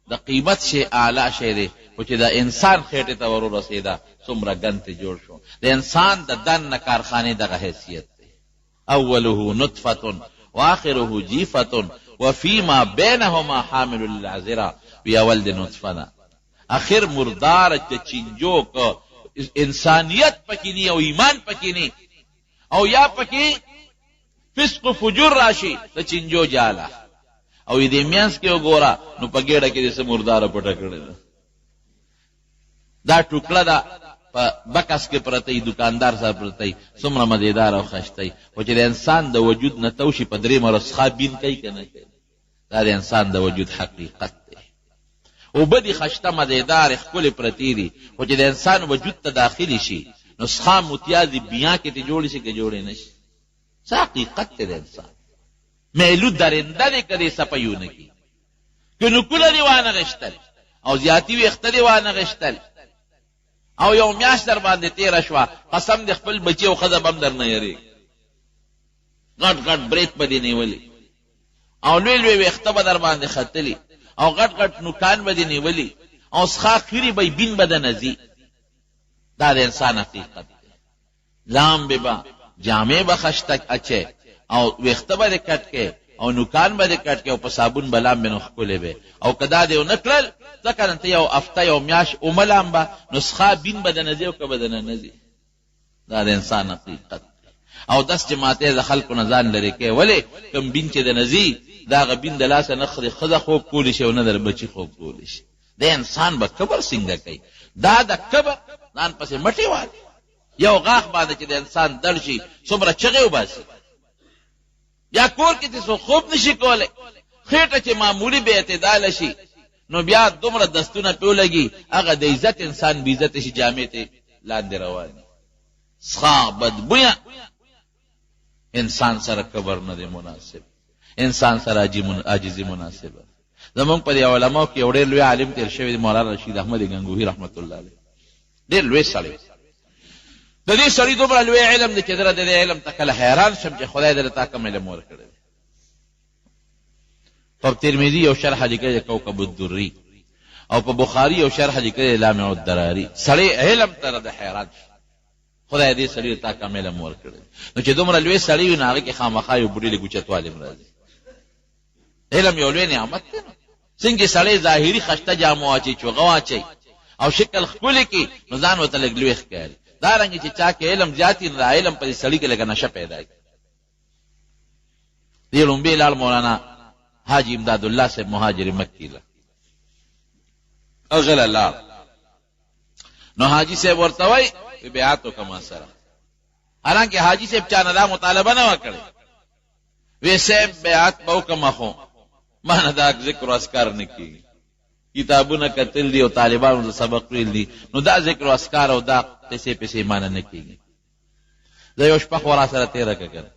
د قیمت شی اعلی شی دی، خو چې د انسان خېټې ته ورورسېده څومره ګند ته جوړ شو. د انسان د دننه کارخانې دغه حیثیت دی. اوله نطفه واخره جیفه وفیما بینهما حامل للعذرا. بیا اول د نطفه ده، اخر مردار چې چینجو که انسانیت پکې نی او ایمان پکې نی او یا پکې فسق و فجور راشي د چینجو جاله او دې میانس کې وګوره نو په ګېډه کې دې څه مرداره پټه کړې ده. دا ټوکړه ده په بکس کې پرته دکاندار صاحب پرته څومره مزیدار او خشته، خو چې د انسان د وجود نه توشي په درې مرسخه بین کوي که نه کوي. دا د انسان د وجود حقیقت دی. اوبه دي خشته مزیدار ښکلې پرتې دي، خو چې د انسان وجود ته داخلي شي نو څښا متیازې بیان کې ته جوړې شي که جوړې نه شي. څه حقیقت دی د انسان. میلو درنده دی که دې سپیونه کي، که نکونه دې وانه غشتل او زیاتي ویښته دې وانه غشتل او یو میاشت در باندې تیره شوه، قسم د خپل بچي او ښځه به هم در نه یېرېږي. غټ غټ برېت به دې نیولي او لوی لوی ویښته به در باندې ختلي او غټ غټ نوکان به دې نیولي او څښاک خیري به بین به دنه ځي. دا د انسان حقیقت دی. لامبې به جامې به خشتک اچې او ویښته به دې کټ کې او نوکان به دې کټ کې او په صابون به لامبې نو ښکلې به. او که دا دې ونه کړل ځکه نن ته یو هفته یو میاشت اومه لامبه نو څښا بین به دنه ځي او که به دنه نه ځي. دا د انسان حقیقت دی. او داس چې ماته د خلکو نه ځان لرې کوي. ولې کوم بین چې دنه ځي د هغه بین د لاسه نه ښځه خوب کولی شي او نه د بچي خوب کولی شي. د انسان به کبر څنګه کوي؟ دا د کبر ځان پسې مټې والي. یو غاښ باندې چې د انسان دړ شي څومره چغې وباسي. یا کور کې چې څوک خوب نشي کولی، خېټه چې معمولي بې اعتداله شي نو بیا دومره دستونه پې ولګي هغه د عزت انسان بې عزته شي، جامې ته لاندې رواني. څښا بدبویه انسان سره کبر نه دی مناسب، انسان سره عاجزي مناسبه. زمونږ په دې علماو کې یو ډېر لوی عالم تېر شوی دی، مولانا رشید احمد ګنګوهي رحمت الله علیه. ډېر لوی سړی. د دې سړي دومره لوی علم دی چې زه د دې علم ته کله حیران شم چې خدای دې تا کوم علم ورکړی. په ترمذي یو شرح لیکلی کوكب الدري او په بخاري یو شرح لیکلی لامع الدراري. سړی علم ته د حیران شي خدای دې سړي تا کوم علم ورکړی. نو چې دومره لوی سړی وي نو هغې کې خامخا یو بوډۍ لږ اوچتوالی هم راځي. علم یو لوی نعمت دی. څنګه سړی ظاهري خشته جامه واچوي، چوغه واچوي او شکل ښکلې کړي نو ځان ورته لږ لوی ښکاري. دارنګې چې چا کې علم زیات وي نو دا علم په دې سړي کې لږه نشه پیدا کړي. دې لومبې لاړ مولانا حاجي امداد الله صاحب مهاجر مکي له اغله لاړ. نو حاجي صاحب ورته وایي بیعت وکړه ما سره. حالانکې حاجي صاحب چا نه دا مطالبه نه وه کړې. وی صاحب بیعت به وکړم خو ما نه دا ذکر و اذکار نه کېږي. کتابونه کتل دي او طالبانو د سبق ویل دي نو دا ذکر و اذکار او دا قصې پسې مانه نه کېږي. زه یو شپه خو را سره تېره کړه کنه،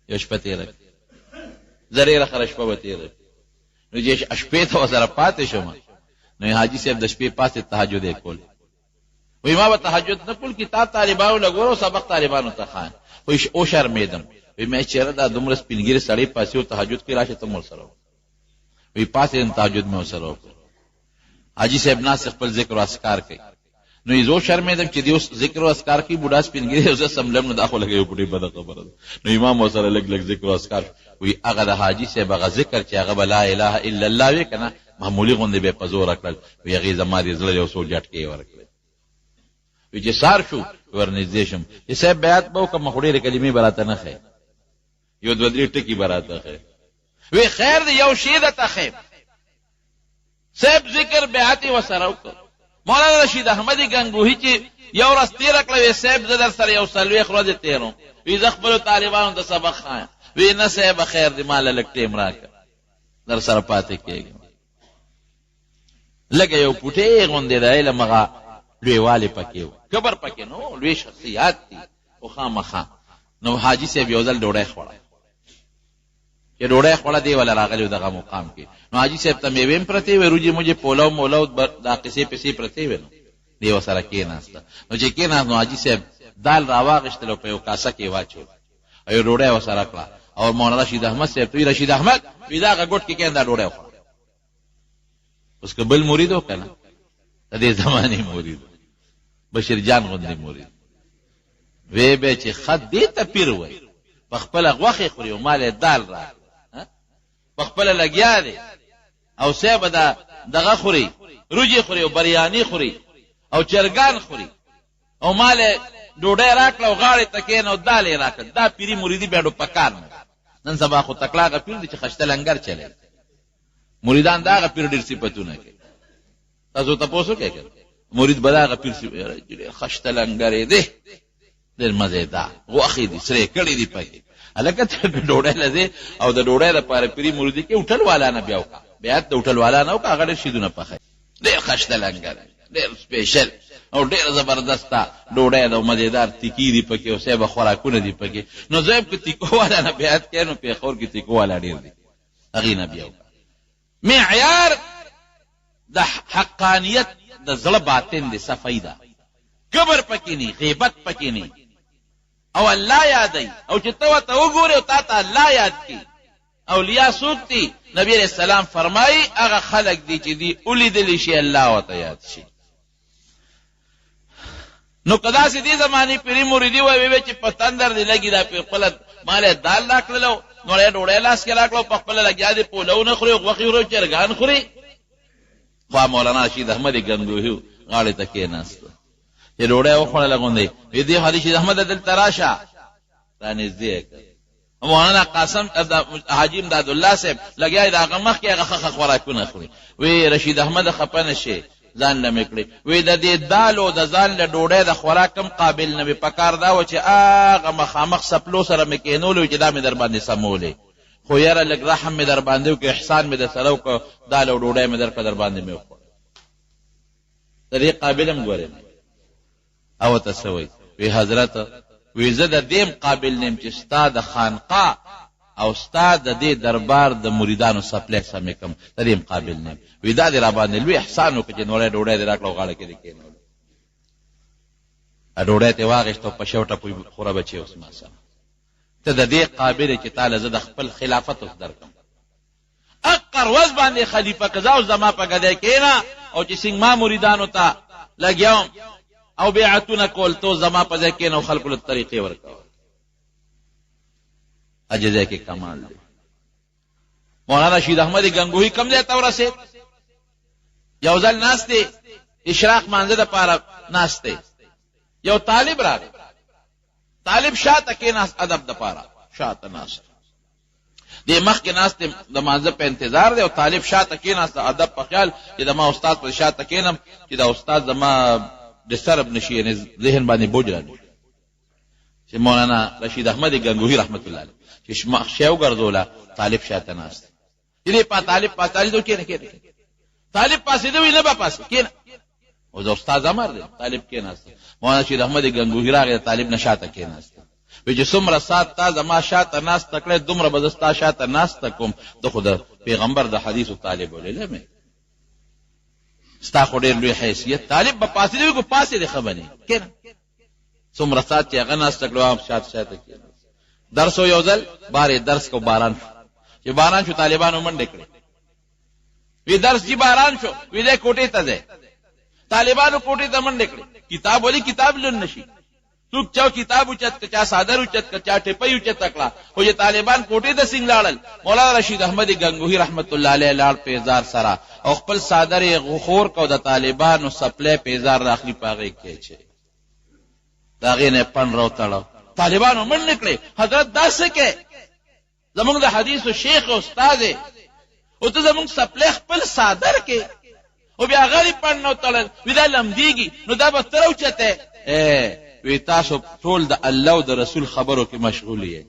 یو شپه تېره کړه، زه ډېره خره شپه به تېره نو چې شپې ته ورسره پاتې شوم نو حاجي صاحب د شپې پاسې تهجد یې کول. وی ما به تهجد نه کول، کتاب طالبانو لګور او سبق طالبانو ته خان. وی او شرمېدم. وی مې چېرې دا دومره سپینګیري سړی پاسې او تهجد کې راشه ته مو ورسره وی پاسې تهجد مې ورسره وکړ. حاجي صاحب ناس خپل ذکر او اذکار کوي نو یې زه شرمېدم چې دې اوس ذکر او اذکار کوي بوډا سپینګیري زه سملم نو دا خو لږ یو بوډۍ بده خبره ده. نو امام ورسره لږ لږ ذکر او اذکار. وی هغه د حاجي صاحب هغه ذکر چې هغه به لا اله الا الله وی که نه معمولي غوندې به یې په زوره کړل. وی هغې زما دې زړه یو څو جټکې یې ورکړې. وی چې سار شو ورنږدې شم چې صاحب بیعت به وکړم خو ډېرې کلمې به راته نه ښیې، یو دوه درې ټکي به راته ښیې. وی خیر دی یو شی درته ښیم صاحب ذکر بیعت یې ورسره وکړ. مولانا رشید احمد ګنګوهي چې یو ورځ تېره کړه وی صاحب زه در سره یو څلوېښت ورځې تېروم. وی زه خپلو طالبانو ته سبق ښایم. وی نه صاحب خیر دی ما له لږ ټیم راکړه در سره پاتې کېږم. لږه یو پوټې غوندې د علم هغه لویوالی پکې و، کبر پکې نو، لوی شخصیات دي خو خامخا. نو حاجي صاحب یو ځل ډوډۍ خوړه چې ډوډۍ خوړه دی ولا راغلی و دغه مقام کې. نو حاجي صاحب ته میوې هم پرتې وې، روجې موجې پولو مولو دا قصې پسې پرتې وې. نو دی ورسره کېناسته. نو چې کېناست نو حاجي صاحب دال راواغېستل او په یو کاسه کې واچول او یو ډوډۍ ورسره کړه. او مولانا رشید احمد صاحب ته وی رشید احمد وی دا هغه ګوټ کې کېن دا ډوډۍ وخوړه. اوس که بل مرید و که نه د دې زمانې مرید بشیر جان غوندې مرید وی به چې خط دې ته پیر وی په خپله غوښې خوري او مال یې دال راکړي، په خپله لګیا دی او صاحب به دغه خوري، روجې خوري او بریاني خوري او چرګان خوري او مال یې ډوډۍ راکړه او غاړې ته کېنه او دال یې راکړه. دا پیري مریدي بیا ډو پکار نه. نن سبا خو تکلاغه پیر دی چې خشته لنګر چلی. مریدان د هغه پیر ډېر صفتونه کوي. تاسو تپوس وکړئ مرید به د هغه پیر خشته لنګر یې دی ډېر مزېدار غوښې دي سرې کړي دي پکې. هلکه ته ډوډۍ له ځې او د ډوډۍ دپاره پیري مریدي کې هوټل والا نه بیا وکړه، بیعت د هوټل والا نه وکړه. هغه ډېر شیدونه پخوي، ډېر خشته لنګر، ډېر سپېشل او ډېر زبردسته ډوډۍ ده او مزېدار تیکي دي پکې او صاحب خوراکونه دي پکې. نو زه که تیکو والا نه بیعت کوې نو پېښور کې تیکو والا ډېر دي، هغې نه بیا وکړه. معیار د حقانیت د زړه باطن دی، صفایي ده. کبر پکې نه، غیبت پکې نه، او الله یادوي، او چې ته ورته وګورې او تا ته الله یاد کړي. اولیاء څوک دي؟ نبی علیہ السلام فرمایي هغه خلک دي چې دي ولیدلی شي الله ورته یاد شي. نو که داسې دې زمانې پیري مریدي وویل چې په تندر دې لګي دا په خپله مال دال راکړلو، نو یې ډوډۍ لاس کې راکړو، په خپله لګیا دې پولو نه خوري، غوښې خوري، چرګان خوري. خوا مولانا رشید احمد ګنگوهي غاړې ته کېناسته چې ډوډۍ وخوړله غوندې، وی دې خو رشید احمد دلته راشه، رانږدې کړ. مولانا قاسم حاجی امداد الله صاحب لګیا د هغه مخکې هغه ښه خوراکونه خوري. وی رشید احمد خفه نه شي، ځان له مې کړې. وی د دې دالو د ځان له ډوډۍ د خوراک هم قابل نه وي، پکار دا و چې هغه مخامخ سپلو سره مې کېنولو چې دا مې در باندې سمولې، خو یاره لږ رحم مې در باندې وکړ، احسان مې در سره وکړ، دال او ډوډۍ مې در باندې مې وخوړ. د دې قابل هم ګورې او ته څه وایي؟ وی حضرت وی زه د دې قابل نیم چې ستا د خانقاه او ستا د دې دربار د مریدانو سپلی سمې کم، د دې قابل نیم. وی دا دې را باندې لوی احسان وکړه چې نوړی ډوډۍ دې راکړه او غاړه کې دې کېنولو، ډوډۍ ته واغېسته او په شوټه پوی خوره بچې اوس ما سره. ته د دې قابل چې تاله زه د خپل خلافت اوس درکم، اقر وز باندې خلیفه قضا اوس زما په ګدی کېنه، او چې څنګه ما مریدانو ته لګیاوم او بیعتونه کول، تو زما په ځای کېنه او خلکو له طریقې ورکوه. عجزه کې کمال دی. مولانا رشید احمد ګنگوهي کوم ځای ته ورسېد؟ یو ځل ناست دی، اشراق مانځه دپاره ناست دی، یو طالب راغی، طالب شاته کېناست ادب دپاره، شاته ناست دی، مخکې ناست دی د مانځه په انتظار دی، او طالب شاته کېناست د ادب په خیال چې د ما استاد پر شاته کېنم چې د استاد زما ډسټرب نشي، یعنې ذهن باندې بوج را نشي. چې مولانا رشید احمد ګنگوهي رحمت الله علیه چې شی وګرځوله، طالب شاته ناست دی، په طالب پاسېدو کېنه، طالب پاسېدو وي نه به پاسې کېنه، او د استاد امر دی، طالب کېناست. مولانا رشید احمد ګنگوهي راغی، طالب نه شاته کېناست. وی چې څومره سات تا زما شاته ناسته کړی، دومره به زه ستا شاته ناسته کوم، د خو د پیغمبر د حدیثو طالب ولې مې ستا خو ډېر لوی حیثیت. طالب به پاسېدی وي، خو پاسېدې ښه بنې کېنه. څومره سات چې هغه ناسته کړو، شاته کېناست. درس و یو ځل بارې درس کو، باران شو. چې باران شو طالبانو منډې کړې، وی درس چې باران شو، وی دی کوټې ته ځئ. طالبانو کوټې ته منډې کړې، کتاب ولې کتاب لون نشي، څوک چا کتاب اوچت کړه، چا صادر اوچت کړه، چا ټپۍ اوچته کړه، خو چې طالبان کوټې ته څنګه لاړل؟ مولانا رشید احمد ګنگوهي رحمت الله علیه لاړ پیزار سره، او خپل صادر یې غخور کو، د طالبانو سپلی پیزار راخلي په هغې کېچې، د هغې نه یې پن راوتړه. طالبانو منډې کړې، حضرت دا څه کې؟ زمونږ د حدیثو شیخ استاد یې، او ته زمونږ سپلی خپل صادر کې، او بیا هغه دې پن نه وتړل، وي دا لمدېږي، نو دا به ته راوچتی. وی تاسو ټول د الله او د رسول خبرو کې مشغول یې،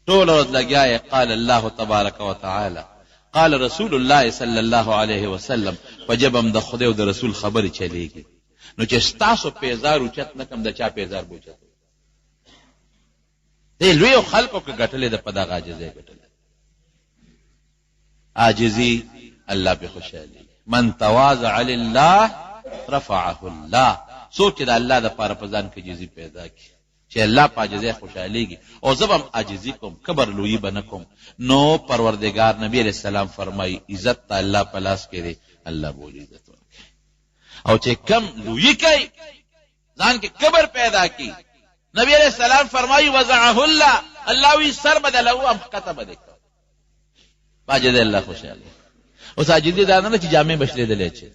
ټول ورځ لګیا یې. قال الله تبارک وتعالی، قال رسول الله صلی الله علیه وسلم، په جبه هم د خدای او د رسول خبرې چلیږي. نو چې ستاسو پیزار اوچت نه کم، د چا پیزار به اوچت؟ دې لویو خلکو که ګټلې ده، په دغه عاجزۍ ګټلې. عاجزي الله پې خوشحالي. من تواضع لله رفعه الله. څوک چې د الله دپاره په ځان کې عاجزي پیدا کړي، چې الله په عاجزۍ خوشحالېږي. او زه به هم عاجزي کوم، کبر لویي به نه کوم. نو پروردګار نبی علیہ السلام فرمایي عزت ته الله په لاس کې دی، الله به ولې عزت ورکوي. او چې کم لویي کوي، ځان کې کبر پیدا کړي، نبی علیہ السلام فرمایي وضعه الله، الله وی سر به د له هم ښکته به دی، په عاجزۍ الله خوشحاله. اوس عاجزي دا نه چې جامې به شلېدلی شي،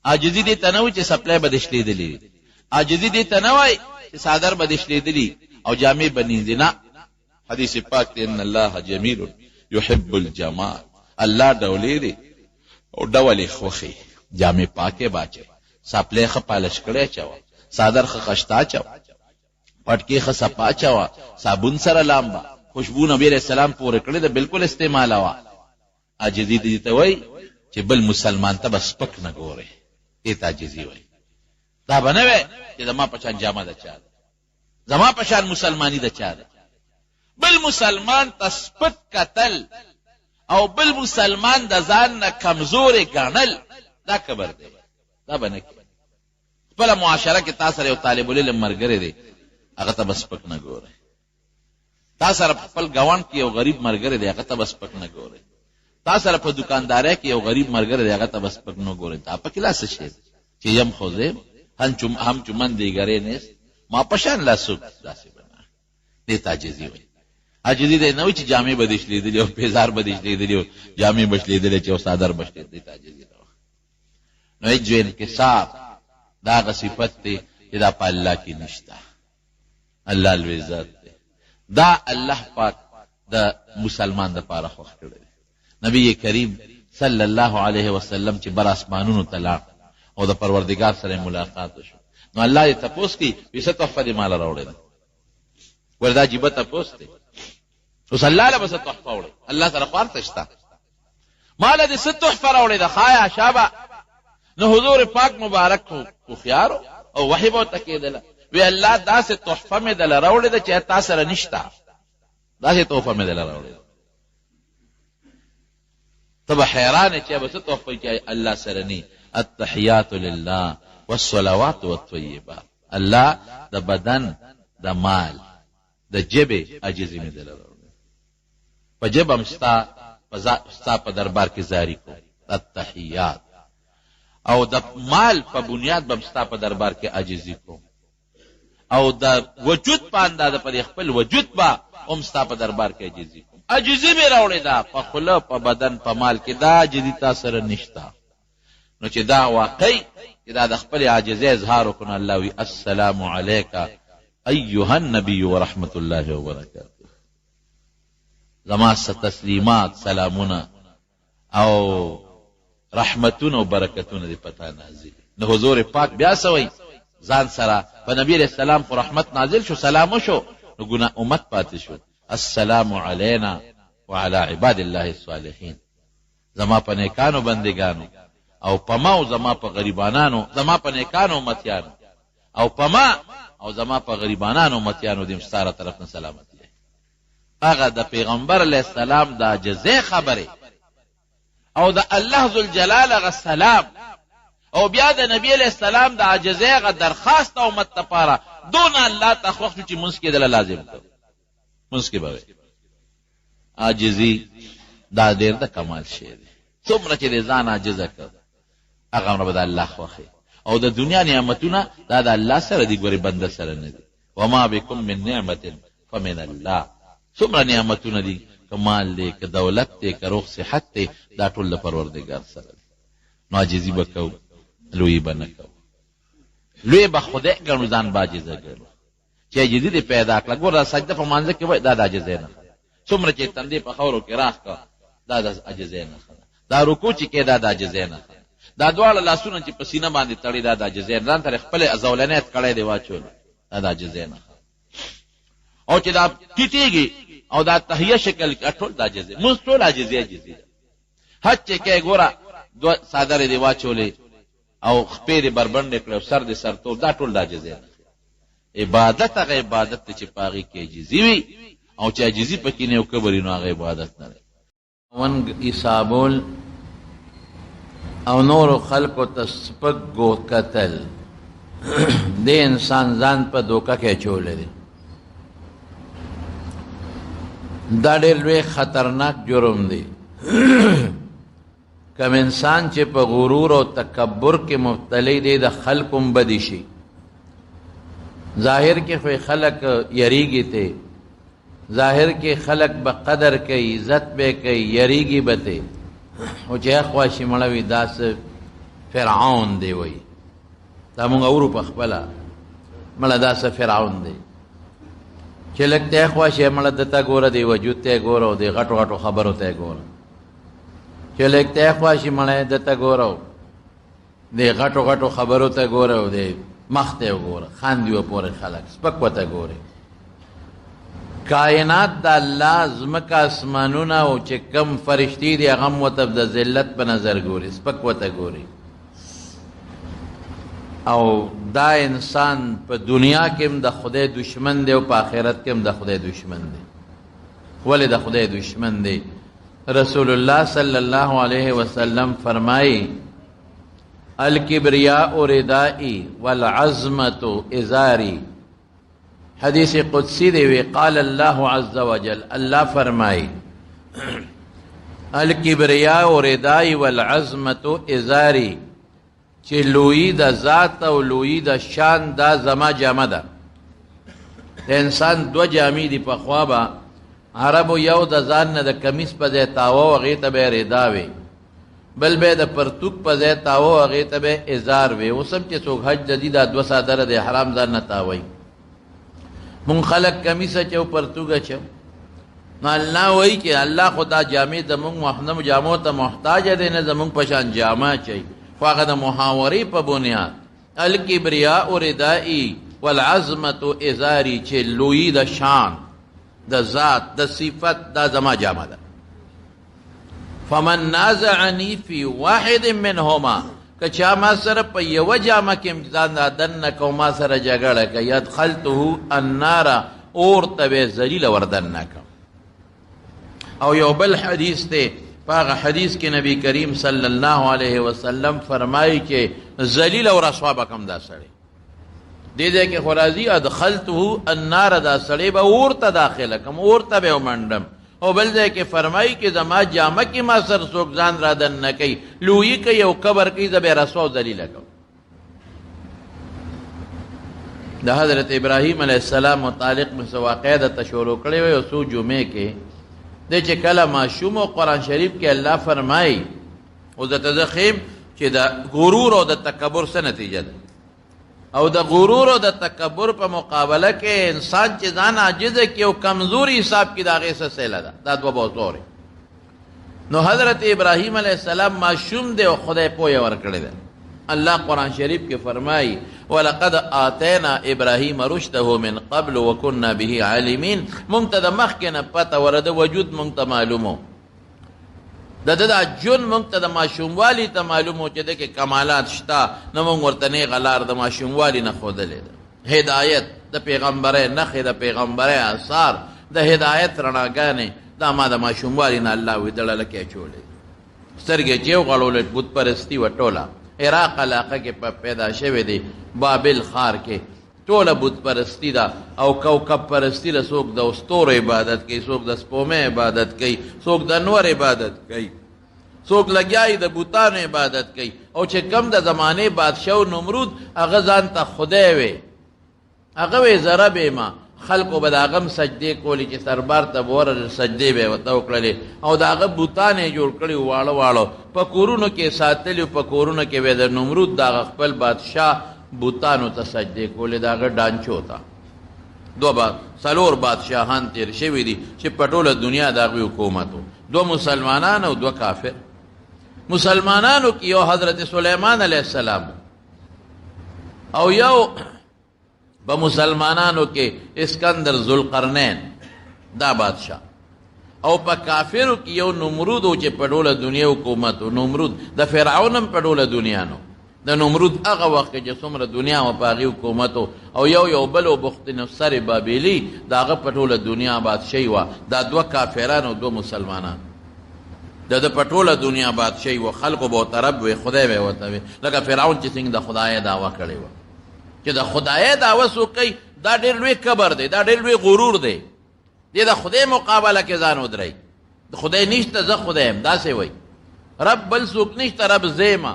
عاجزي دې ته نه وایي چې سپلی به دې شلېدلي، عاجزي دې ته نه وایي چې صادر به دې شلېدلي او جامې به نیندې. نه، حدیث پاک دی ان الله جمیل یحب الجمال، الله ډولې دی او ډول یې خوښي. جامې پاکې باچوي، سپلی ښه پالش کړی اچوه، صادر ښه خشته اچوه، پټکې ښه صفا اچوه، صابون سره لامبه، خوشبو نبی علیہ السلام پورې کړې ده، بالکل استعمالوه. عاجزي دې ته وایي چې بل مسلمان ته به سپک نه ګورې، دې ته عاجزي وایي. دا به نه وی چې زما په شان جامه د چا ده، زما په شان مسلماني د چا ده. بل مسلمان ته سپک کتل او بل مسلمان د ځان نه کمزورې ګڼل، دا کبر دی، دا به نه کوي. خپل معاشره کې تاسو سره یو طالب العلم مرګره دی هغه ته بس پک نه ګورئ، تاسو سره خپل ګاون کې یو غریب مرګره دی هغه ته بس پک نه ګورئ، تاسو سره په دکاندارۍ کې یو غریب مرګره دی هغه ته بس پک نه ګورئ. دا په کلاس شي چې یم خوځه هم چمن دیګره نه ما پشان لاسو داسې بنا دې تعجزي وي. عاجزي دې نه وي چې جامې بدیش لیدلې او پیزار بدیش لیدلې او جامې بش لیدلې چې او صادر بش لیدلې، تعجزي نه. نو جو انکسار دا غ صفت دی چې دا په الله کې نشته. الله لوی ذات دی. دا الله پاک د مسلمان د پاره خوښ کړی. نبی کریم صلی الله علیه وسلم چې بر اسمانونو تلا او د پروردگار سره ملاقات وشو، نو الله یې تپوس کی وسه تحفه دې مال راوړل وردا جيبه تپوس دی اوس الله له بس تحفه وړي، الله سره خپل تشتا مال دې ست تحفه راوړل د خایا شابه. نو حضور پاک مبارک خو خيار او وحي بو تکیدل وی الله داسه تحفه مې دل راوړل چې تاسو سره نشتا، داسه تحفه مې دل راوړل. تبا حیران چې بس تحفه کې الله سره ني. التحيات لله والصلوات والطيبات. الله د بدن د مال د جبه عاجزي مې دل راوړل، په جبه مستا په دربار کې زاری کو التحيات، او د مال په بنیاد بمستا په دربار کې عاجزي کو، او د وجود په اندازه په خپل وجود با امستا په دربار کې عاجزي کو. عاجزي مې راوړې ده په خله په بدن په مال کې، دا عاجزي تاسو سره نشته. نو چې دا واقعي چې دا د خپل عاجزۍ اظهار وکړي، الله وی السلام علیک ایها النبی ورحمت الله وبرکاته. زما تسلیمات سلامونه او رحمتونه او برکتونه دې پتا نازل. نو حضور پاک بیا سوی ځان سره په نبی علیہ السلام خو رحمت نازل شو، سلام شو، نو ګناه امت پاتې شو. السلام علینا وعلى عباد الله الصالحین. زما په نیکانو بندگانو او پما او زما په غریبانانو، زما په نیکانو امتیانو او پما او زما په غریبانانو امتیانو دې مستاره طرف نه سلامتی. هغه د پیغمبر علیہ السلام د عجزه خبره او د الله ذوالجلال غ سلام او بیا د نبی علیہ السلام د عجزه غ درخواست او امت لپاره دون الله تخوخ چې منس کې دل لازم کو منس کې به عاجزي دا ډېر د کمال شی دی. څومره چې ځان عاجز کړ هغه رب د الله خوخه او د دنیا نعمتونه دا د الله سره دی، ګوري بنده سره نه دي. وما بكم من نعمت فمن الله. څومره نعمتونه دي، کمال دی، که دولت دی، که روغ صحت دی، دا ټول د پروردگار سره دی. نو عاجزي وکاو، لوی بنکاو، لوی به خدای ګڼو، ځان باجزه ګڼو چې عاجزي دې پیدا کړه. ګوره سجده په مانځه کې وای دا د عاجزۍ نه، څومره چې تندې په خاورو کې راخ کا دا د عاجزۍ نه، دا رکوع چې کې دا د عاجزۍ نه، دا دواړه لاسونه چې په سینه باندې تړي دا د عاجزۍ نه، ځان تر خپل ازولنیت کړي دی واچول دا د عاجزۍ نه. او چې دا ټیټیږي او دا تحیه شکل کې ټول د عاجزۍ، موږ ټول عاجزۍ حج چې کې ګوره دو صادره دی واچولې او خپې دې بربند کړو او سر دې سرتور، دا ټول د عاجزۍ نه. عبادت هغه عبادت چې پاغي کې عاجزي وي او چې عاجزي پکې نه او کبر نه، هغه عبادت نه دی. ون ایصابول او نور خلق تسپک گو قتل دې انسان ځان په دوکه کې چولې دي. دا ډېر لوی خطرناک جرم دی. کم انسان چې په غرور او تکبر کې مبتلی دی د خلقم بدی شي. ظاهر کې خو خلق یریږي ته، ظاهر کې خلق به قدر کوي، عزت به کوي، یریږي به ته، او چې خواشي مړوي داس فرعون دی وای. دا مونږ اورو په خپل مړه داس فرعون دی چې لکه خواشي مړه دته ګوره دی وجود ته ګوره او دی غټو غټو خبرو ته ګوره، چې لکه خواشي مړه دته ګوره دی غټو غټو خبرو ته ګوره او دی مخ ته ګوره، خاندي و پورې خلق سپک وته ګوره. کائنات د الله زمکه اسمانونه او چې کم فرشتي دي هغه متب د ذلت په نظر ګوري، سپک وته ګوري. او دا انسان په دنیا کې هم د خدای دشمن دی او په آخرت کې هم د خدای دشمن دی. ولې د خدای دشمن دی؟ رسول الله صلی الله علیه وسلم فرمایي अलकिब्रियाउ रिदाई वलअज़मतु इज़ारी। हदीस कुदसी दे वे क़ाल अल्लाहु अज़्ज़ वजल, अल्लाह फरमाई अलकिब्रियाउ रिदाई वलअज़मतु इज़ारी, चे लुई द ज़ात और लुई द शान दा ज़मा जामा दा। इंसान दो जामी दी पख्वाबा عربو یو د ځان نه د کمیس په ځای تاوه و هغې ته به یې ردا وې، بل به د پرتوک په ځای تاوه و هغې ته به یې ازار وې. اوس هم چې څوک حج ته ځي دا دوه څادره د احرام ځان نه تاوی. مونږ خلک کمیس اچو پرتوک اچو. نو الله وایي چې الله خو دا جامې زمونږ محنم جامو ته محتاج دی، نه زمونږ په شان جامه اچوي، خو هغه د محاورې په بنیاد. الکبریاء ردائي والعظمة ازاري، چې لویي د شان د ذات د صفت دا زما جامه ده. فمن نازعنی فی واحد منهما، که چا ما سره په یوه جامه کې ځان دننه کو، ما سره جګړه کوي، ادخلته النار، اور ته به ذلیل وردننه کوم. او یو بل حدیث دی، په هغه حدیث کې نبی کریم صلی الله علیه وسلم فرمایي چې ذلیل او رسوا به کوم دا سړی. دې ځای کې خو راځي ادخلته النار، دا سړی به اور ته داخله کوم، اور ته به ومنډم. او بل ځای کې فرمایي چې زما جامه کې ما سر څوک ځان را دننه کوي، لویي کوي او کبر کوي، زه به یې رسوا او ذلیله کوم. د حضرت ابراهیم علیه السلام متعلق مې څه واقعه درته شروع کړې وه. یو څو جمعې کې دی چې کله ماشوم و قرآن شریف کې الله فرمایي، اوس درته زه ښیم چې د غرور او د تکبر څه نتیجه ده. او د غرور او د تکبر په مقابله کې انسان چې ځان عاجزه کړي او کمزوري حساب کړي، د هغې څه سیله ده. دا دوه بوتور. نو حضرت ابراهیم علیه السلام ماشوم دی او خدای پوهه ورکړې ده. الله قرآن شریف کې فرمایي ولقد آتینا ابراهیم رشده من قبل وکنا به عالمین. مونږ ته د مخکې نه پته ورده وجود مونږ ته معلومو، د ده دا جون مونږ ته د ماشوموالي ته معلومو چې ده کې کمالات شته. نو مونږ ورته نیغه لار د ماشوموالي نه ښودلې ده. هدایت د پیغمبرۍ نښې، د پیغمبرۍ اثار، د هدایت رڼاګانې، دا ما د ماشوموالي نه الله وي دړله کې اچولې. سترګې چې وغړولې بت پرستي وه ټوله عراق علاقه کې پیدا شوی دی، بابل ښار کې ټوله بت پرستی ده. او کوکب پرستی ده، څوک د ستورو عبادت کوي، څوک د سپومې عبادت کوي، څوک د انور عبادت کوي، څوک لګیایي د بوتانو عبادت کوي. او چې کم د زمانې بادشاه نمرود هغه ځان ته خدای وی، هغه وی زره بیمه، خلکو به د هغه هم سجدې کولې چې سربار ته به ورغلل، سجدې به یې ورته وکړلې. او د هغه بوتان یې جوړ کړي واړه واړه، په کورونو کې ساتلي، په کورونو کې به د نمرود د هغه خپل بادشاه بوتانو ته سجدې کولې، د هغه ډانچو ته. څلور بادشاهان تیر شوي دي چې په ټوله دنیا د هغوی حکومت و، دو مسلمانان او دو کافر. مسلمانانو کې یو حضرت سلیمان علیه السلام، او یو په مسلمانانو کې اسکندر ذوالقرنین دا بادشاہ، او په کافرو کې یو نمرود و چې په ټوله دنیا حکومت و. نمرود د فرعون هم په ټوله دنیا نو، د نمرود هغه وخت کې چې څومره دنیا و په هغې حکومت و. او یو بل و بخت نصر بابلي، د هغه په ټوله دنیا بادشاهي وه. دا دوه کافران او دوه مسلمانان، د ده په ټوله دنیا بادشاهي وه. خلکو به ورته رب وی، خدای به یې ورته وی، لکه فرعون چې څنګه د خدای دعوه کړې وه. چې د خدای دعوه څوک کوي، دا ډېر لوی کبر دی، دا ډېر لوی غرور دی. دی د خدای مقابله کې ځان ودرئ. د خدای نشته، زه خدای یم، داسې وایي. رب بل څوک نشته، رب زه یم.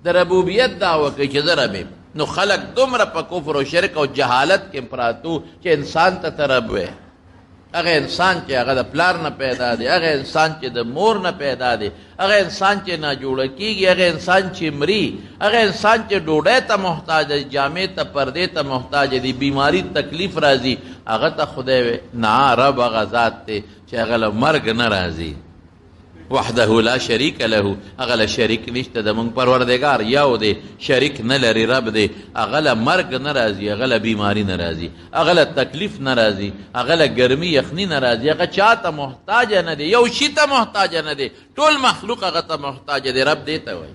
د ربوبیت دعوه کوي چې زه رب یم. نو خلک دومره په کفر و شرک او جهالت کې پراتو چې انسان ته رب وایي. هغه انسان چې هغه د پلار نه پیدا دی، هغه انسان چې د مور نه پیدا دی، هغه انسان چې ناجوړه کېږي، هغه انسان چې مري، هغه انسان چې ډوډۍ ته محتاج دی، جامې ته پردې ته محتاج دی، بیماری تکلیف راځي، هغه ته خدای وی نه. رب هغه ذات دی چې هغه له مرګ نه راځي، وحده لا شریک له، هغه له شریک نشته. د مونږ پروردګار یو دی، شریک نه لري، رب دی. هغه له مرګ نه راځي، هغه له بیماری نه راځي، هغه له تکلیف نه راځي، هغه له ګرمي یخني نه راځي. هغه چا ته محتاج نه دی، یو شي ته محتاج نه دی، ټول مخلوق هغه ته محتاج دی. رب دی ته وایي.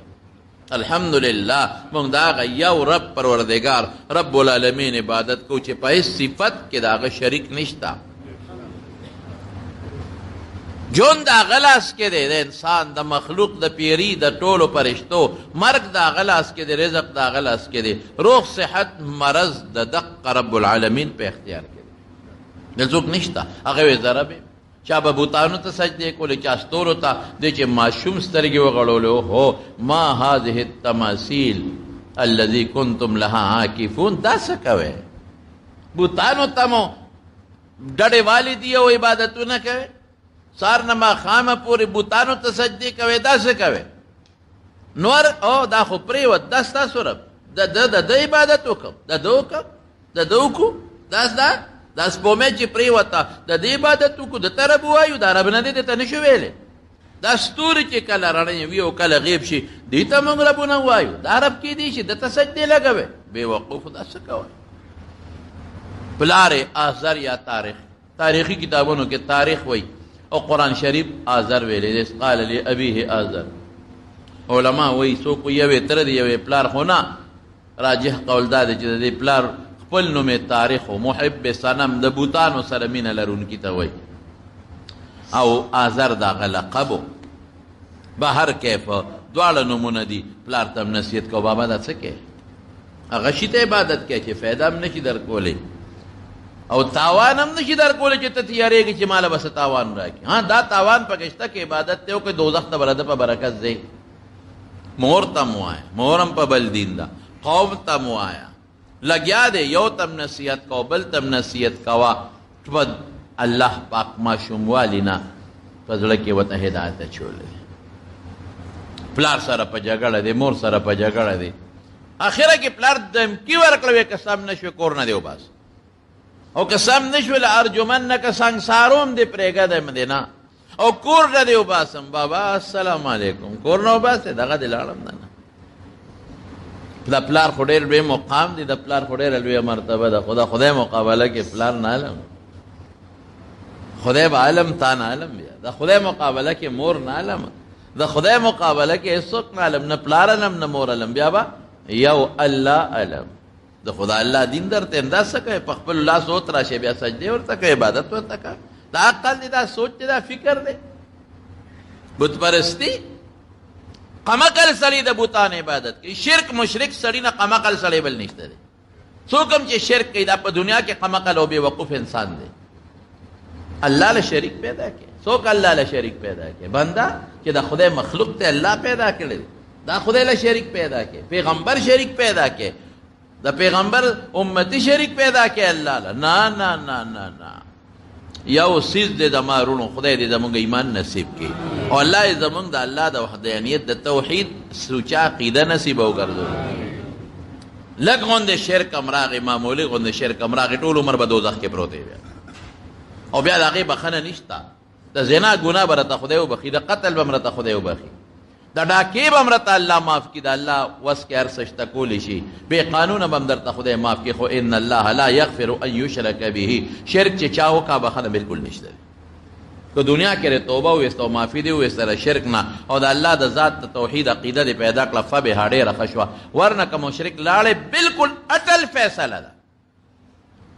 الحمدلله مونږ د هغه یو رب پروردګار رب العالمین عبادت کوو چې په هېڅ صفت کې د هغه شریک نشته. جون دا غلاس کې دی د انسان د مخلوق د پیری د ټولو پرشتو، مرګ دا غلاس کې دی، رزق دا غلاس کې دی، روغ صحت مرض د دق رب العالمین په اختیار کې دی. د څوک نشته هغه وی ضرب چا به بوتانو ته سجدې کولې، چا ستورو ته، دی چې ماشوم سترګې وغړولې هو ما هذه التماثیل الذي كنتم لها عاکفون. دا څه کوئ؟ بوتانو ته مو ډډې والی دي او عبادتونه کوئ، سار نما خامه پوری بوتانو ته سجدې کوي، دا څه کوي؟ نور او دا خو پریوت، دا ستاسو رب، د عبادت وکم، د وکړو، دا سپومې چې پریوته د عبادت وکړو، د رب وایو، دا رب نه دی ته نشو ویلی. دا ستوري چې کله رڼې وي او کله غیب شي دې ته موږ ربونه وایو، دا رب کیدی شي د ته سجدې لګوي. بې وقوف دا څه کوي؟ پلار آزر یا تاریخی کتابونو کې تاریخ وایي او قرآن شریف آزر ویلی دی، قال لی ابیه آزر. علماء وی څوک یوې تره دی یوې پلار، خو نه راجح قول دا دی چې د دې پلار خپل نوم تاریخ و محب صنم د بوتانو سره مینه لرونکي ته وی، او آزر دا لقبو. بهر کیف دواړه نومونه دي، پلار ته هم نصیحت کو بابا دا څه کې هغه شي ته عبادت کې چې فایده هم نشي در کولی او تاوان هم نشي در کولی چې ته تیارېږي چې ماله بس تاوان راکړي. ها دا تاوان پکې شته کې عبادت ته وکړې دوزخ ته به په برکت ځې. مور ته مو وایه، مور هم په بل دین ده، قوم ته مو وایه، لګیا دی یو تم نصیحت کو بل تم نصیحت کوه، الله پاک ماشوموالي نه په زړه کې ورته هدایت اچولی. پلار سره په جګړه دی، مور سره په جګړه دی، اخره کې پلار دمکی ورکړوې که سم نشوې کور نه دی وباس، او که سم نشوې لارجمنک سنګساروم دې پرېږدم دې نه، او کور نه دی وباسم بابا السلام علیکم، کور نه وباسې دغه دې لاړم نه. د پلار خو ډېر لوی مقام دی، د پلار خو ډېره لویه مرتبه ده، خو د خدای مقابله کې پلار نه علم، خدای به علم تا نه علم، بیا د خدای مقابله کې مور نه علم، د خدای مقابله کې هیڅوک نه علم، نه پلار علم نه مور علم، بیا به یو الله علم. د خدای الله دین درته انداز څه کوي؟ په خپل لاس وتراشې بیا سجدې ورته کوي، عبادت ورته کوي. دا عقل دی، دا سوچ دی، دا فکر دی. بت پرستی قمقل سړی د بوتان عبادت کوي، شرک مشرک سړی نه قمقل سړی بل نشته دی. څوک هم چې شرک کوي دا په دنیا کې قمقل او بې وقوف انسان دی. الله له شریک پیدا کړي، څوک الله له شریک پیدا کړي؟ بنده چې د خدای مخلوق ته الله پیدا کړي، دا خدای له شریک پیدا کړي، پیغمبر شریک پیدا کړي، د پیغمبر امتی شریک پیدا کړي الله له. نه نه نه نه نه، یو سیز دې د مارونو خدای دې زمونږ ایمان نصیب کړي، او الله یې زمونږ د الله د وحدانیت د توحید سوچا عقیده نصیب وګرځوي. لږ غوندې شرک هم راغی، معمولي غوندې شرک هم راغی، ټول عمر به دوزخ کې پروت وي، او بیا د هغې بخښنه نشته. د زنا ګناه به راته خدای وبخي، د قتل به هم راته خدای وبخي، د ډاکې به هم راته الله معاف کړي، د الله وس کې هر څه شته کولی شي، بې قانونه به هم درته خدای معاف کړي. خو ان الله لا یغفر ان یشرک به، شرک چې چا وکړه بخښنه بالکل نشته. که دنیا کې توبه وویسته او معافي دې وویستله شرک نه، او د الله د ذات د توحید عقیده دې پیدا کړه، فبها ډېره ښه شوه. ورنه که مشرک لاړې بالکل اټل فیصله ده،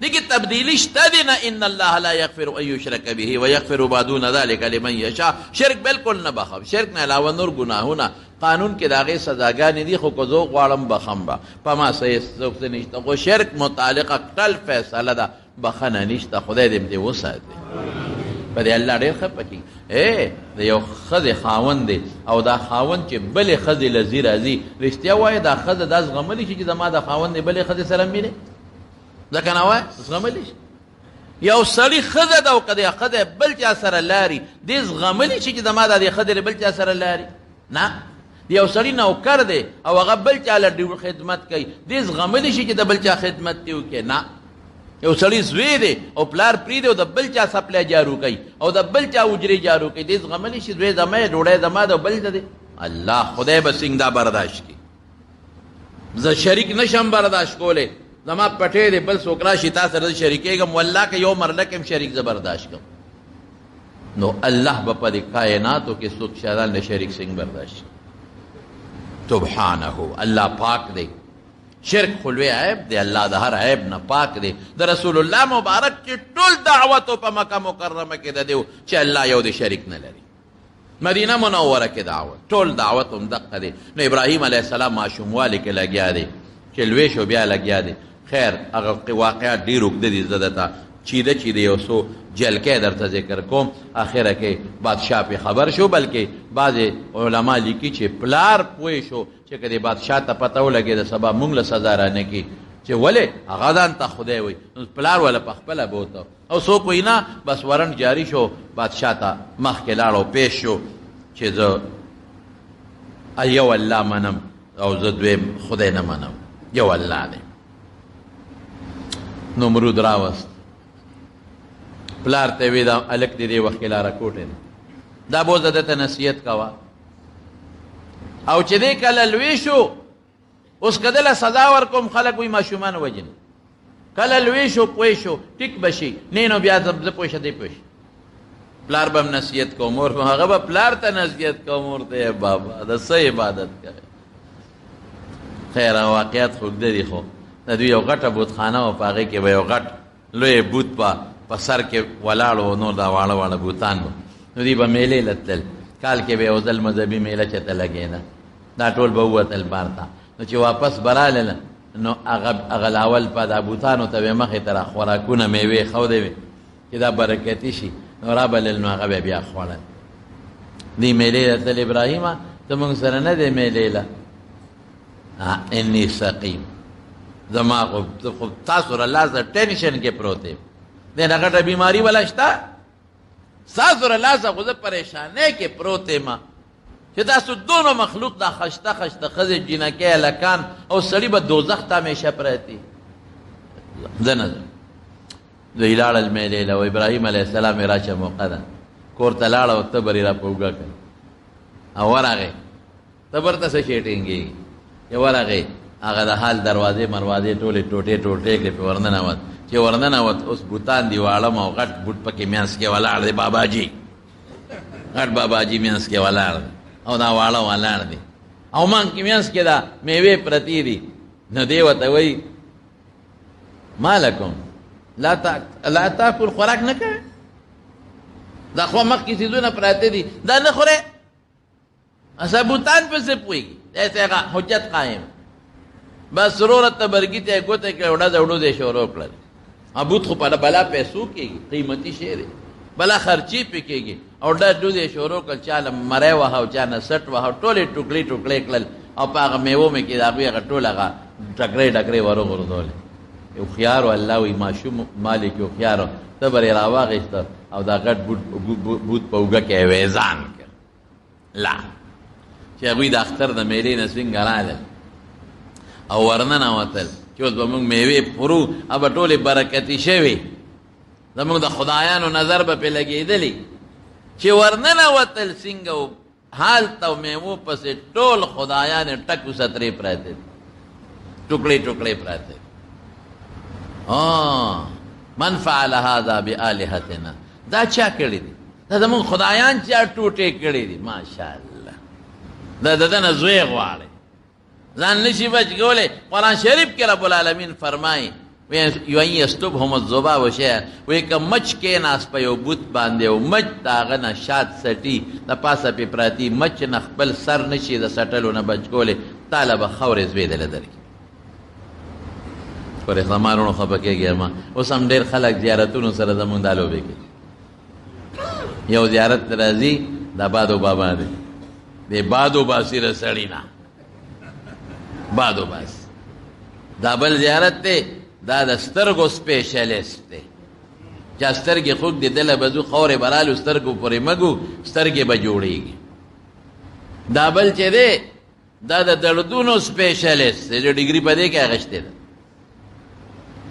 دیگه تبدیلیش تدینا. ان الله لا یغفر ان یشرک به و یغفر ما دون ذلک لمن یشاء. شرک بالکل نه بخم، شرک نه علاوه نور گناهونه قانون کې داغه سزاګانې دي، خو کو زو غواړم بخم با پما سې څوک نشته. خو شرک متعلقه کل فیصله ده، بخنه نشته. خدای دې دې وساتي. په دې الله ډېر خپکی د یو خزه خاوند دی، او دا خاوند چې بلې خزه لذي راځي، رښتیا وایي دا خزه دا زغملی شي چې زما د خاوند بلې خزه سره مینه دا کنه وای زغملی شي. یو سړی خزه دا او کده خزه بل چا سره لاري، دې زغملی شي چې زما د خزه بل چا سره لاري نه. یو سړی نوکر دی او هغه بل چا له خدمت کوي، دې زغملی شي چې د بل چا خدمت دی وکي نه. یو سړی زوی دی او پلار پری دی او د بل چا سپلای جارو کوي او د بل چا اجري جارو کوي، دې زغملی شي زوی زما ډوړې زما د بل دی. الله خدای به څنګه دا برداشت کی؟ زه شریک نشم برداشت کوله، زما پټې دی بل څوک راشي تا سره شریکېږم، والله که یو مرله کې شریک زه برداشت کوم. نو الله به په دې کائناتو کې څوک شیطان له شریک څنګه برداشت؟ سبحانه، الله پاک دی. شرک خلوی عیب دی، الله د هر عیب نه پاک دی. د رسول الله مبارک چې ټول دعوتو په مکه مکرمه کې د دیو چې الله یو د شریک نه لري. مدینه منوره کې دعوت، ټول دعوت هم دقه دی. نو ابراهیم علیه السلام ماشوموالي کې لګیا دی، چې لوی شو بیا لګیا دی. خیر هغه واقعات ډېر اوږده دي، زه درته چیده چیده یو څو جلکې درته ذکر کوم. اخره کې بادشاه پې خبر شو، بلکې بعضې علما لیکي چې پلار پوه شو چې که د بادشاه ته پته ولګېده سبا موږ له سزا رانکي، چې ولې هغه ځان ته خدای وایي، نو پلار وله په خپله بوته. او څوک وایي نه، بس ورن جاري شو، بادشاه ته مخکې لاړ او پیش شو چې زه یو الله منم او زه دویم خدای نه منم، یو الله دی. نمرود راوست، پلار ته وی دا الک دی وخت کې لاره کوټه دا بوز دته نصیحت کوا. او چې دې کله لوی شو اوس کدله سزا ورکوم، خلک وی ماشومان وجن، کله لوی شو پوه شو ټیک بشي، نه نو بیا زه پوه شدې پوه. پلار به نصیحت کوم، اور هغه به پلار ته نصیحت کوم، اور ته بابا د څه عبادت کوي. خیر واقعیت خو دې خو د دوی یو غټه بوتخانه او پاغه کې به یو غټ لوی بوت په سر کې ولاړو، نور دا واړه واړه بوتان وو. نو دوی به میلې لتل، کال کې به یو ځل مذهبي میله چته لګېده، دا ټول به ووتل بار ته. نو چې واپس برالل نو هغه لاول په دا بوتانو ته به مخې ته را خوراکونه میوې ښودې وې چې دا برکتي شي، نو رابلل نو هغه به بیا خوړل. دې میلې لتل ابراهیمه ته موږ سره نه دی میلې له انی سقیم، زما خو تاسو را لاسه ټینشن کې پروت یم، دې نه غټه بیماري ولا شته، تاسو را لاسه خو زه پریشانۍ کې پروت یم چې تاسو دونو مخلوق دا خشته خشته ښځې جینکۍ هلکان او سړي به دوزخ ته همیشه پرتي. زه نه ځم. دوی لاړل میلې له، ابراهیم علیه السلام یې راچه موقع ده، کور ته لاړه او تبر یې را په اوږه کړ او ورغې. تبر ته څه شی ټینګېږي، چې ورغې هغه د حال دروازې مروازې ټولې ټوټې ټوټې کړې، پې ورننوت. چې ورننوت اوس بوتان دي واړه او غټ بوټ پکې منځ کې ولاړ دی، باباجي غټ باباجي منځ کې ولاړ دی او دا واړه ولاړ دی او مان کې منځ کې دا میوې پرتې دي. نو دی ورته وایي ما لکم لا تاکل، خوراک نه کوې، دا خو مخکې څیزونه پراته دي دا نه خورې، اصل بوتان پسې پوهېږي، داسې هغه حجت قایم. بس ضرورت ته برګي ته یې ګوته کړه، وډه زوړو دې شروع کړل. بوت خو په بلا پیسو کېږي، قیمتي شی دی، بلا خرچي پې کېږي، او ډډو دې شروع کړل، چا له مری وهه او چا نه سټ وهه، ټولې ټوکړې ټوکړې کړل او په هغه میوو مې کې د هغوی هغه ټول هغه ټکرې ټکرې وروغورځولې. یو خیار و الله وایي ماشوم مالک یو خیار تبر یې راواخېسته او دا غټ بوت په اوږه کې یې ویزان کړ. لا چې هغوی د اختر د میلې نه څنګه رالل او ورننوتل چې اوس به موږ میوې خورو، او به ټولې برکتي شوې، زموږ د خدایانو نظر به پې لګېدلی. چې ورننوتل څنګه و هلته میوو پسې ټول خدایانې ټکو سترې پراته دي، ټوکړې ټوکړې پراته دي. من فعل هذا بآلهتنا، دا چا کړي دي؟ دا زموږ خدایان چا ټوټې کړي دي؟ ماشاءالله دا د ده نه زوی غواړي، ځان نشي بچ کولی. قرآن شریف کې رب العالمین فرمایي وان یستبهم الذباب شیئا، وایي که مچ کېناست په یو بوت باندې او مچ د هغه نه شات سټي، د پاسه پې پراتي مچ نه خپل سر نشي د سټلو نه بچ کولی، تاله به خاورې زویدله درکړي. پرې زمانونو خفه کېږي ما، اوس هم ډېر خلک زیارتونو سره زمونږ دا لوبې کوي. یو زیارت ته راځي دا بادو بابا دی، د بادو باسیره سړي نه بادو باس. دا بل زیارت دی، دا د سترګو سپیشلیسټ دی، چا سترګې خوږ دي دله به ځو خاورې به رالو سترګو پورې مږو سترګې به جوړېږي. دا بل چې دی دا د دردونو سپیشلیسټ دی، ډګري په دې کې اخیستې ده،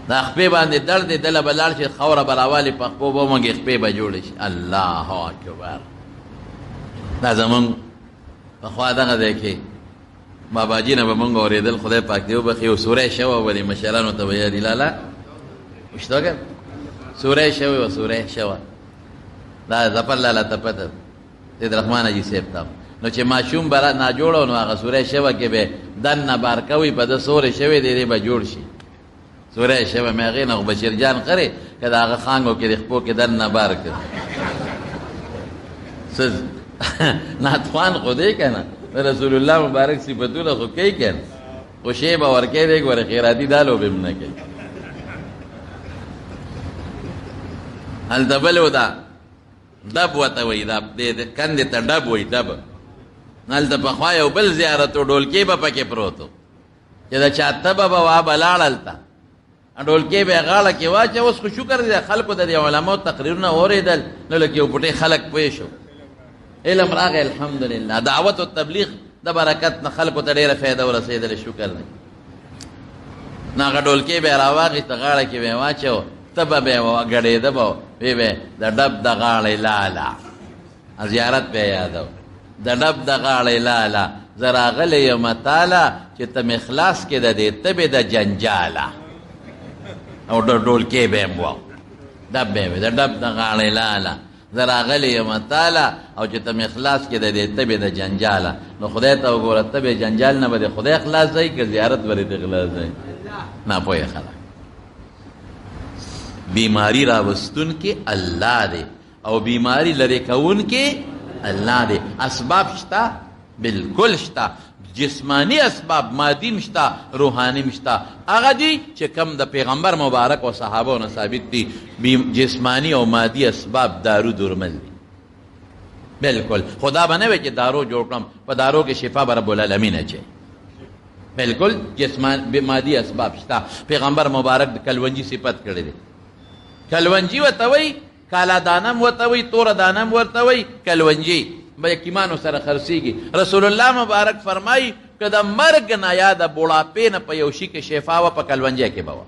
دا خپې باندې درد دی دله به لاړ شي خاوره به راوالي په خپو به ومږې خپې به جوړې شي. الله اکبر. دا زمونږ پخوا دغه دی کې باباجي نه به مونږ اورېدل، خدای پاک دې وبخښي. یو سوری شوه ولې مشرانو ته به یادي لاله وشته که سوری شوی و سوری شوه، دا ظفر لاله ته پته سید رحمان حاجي صاحب ته نو چې ماشوم به نا جوړو نو هغه سوری شوه کې به دننه بار کوي په ده سوری شوی دی به جوړ شي سوری شوه مې هغې نه خو بشیرجان قرې که د هغه خانګو کې د خپو کې دننه بار کړ څه ناتخوان خو دی که نه رسول الله مبارک صفتونه خو کوي که نه خو شی به ورکوي دی ګوره خیراتي دا لوبې هم نه کوي هلته بل و دا ډب ورته وایي دا کندې ته ډب وایي ډب هلته پخوا یو بل زیارت و ډولکې به پکې پروت و چې د چا تبه به وا به لاړ هلته ډولکې به یې غاړه کې واچه اوس خو شکر دی خلکو د دې علماو تقریرونه اورېدل نو لکه یو پټې خلک پوه شو علم راغی الحمدلله دعوت و تبلیغ د برکت نه خلکو ته ډېره فایده ورسېدلې شکر دی نو هغه ډولکې به یې راواخېسته غاړه کې به یې واچو تبه به یې ګډېده به وی به د ډب د غاړې لاله زیارت به یې یادو د ډب د غاړې لاله زه راغلی یم تاله چې ته مې خلاص کې د دې تبې د جنجاله او ډولکې به یې واو ډب به یې د ډب د غاړې لاله زه راغلی یم تاله او چې ته مې خلاص کې د دې تبې د جنجاله نو خدای ته وګوره تبې جنجال نه به د خدای خلاص ځای که زیارت به دې خلاص ځای ناپوهه خلک بیماری راوستون کې الله دی او بیماری لرې کون کې الله دی اسباب شته بالکل شته جسمانی اسباب مادیم شته روحانیم شته هغه دي چې کم د پیغمبر مبارک او صحابو نه ثابت دي جسمانی او مادی اسباب دارو درمل دي بالکل خدا به نه وایي چې دارو جوړ کړم په دارو کې شفا به رب العالمین اچوي بالکل جسمانی مادی اسباب شته پیغمبر مبارک د کلونجي صفت کړی دی کلونجي ورته وایي کالا دانم ورته وایي توره دانم ورته وایي کلونجي به یتیمانو سره خرڅېږي رسول الله مبارک فرمایي که د مرګ نه یا د بوډاپې نه په یو شي کې شفا وه په کلونجۍ کې به وه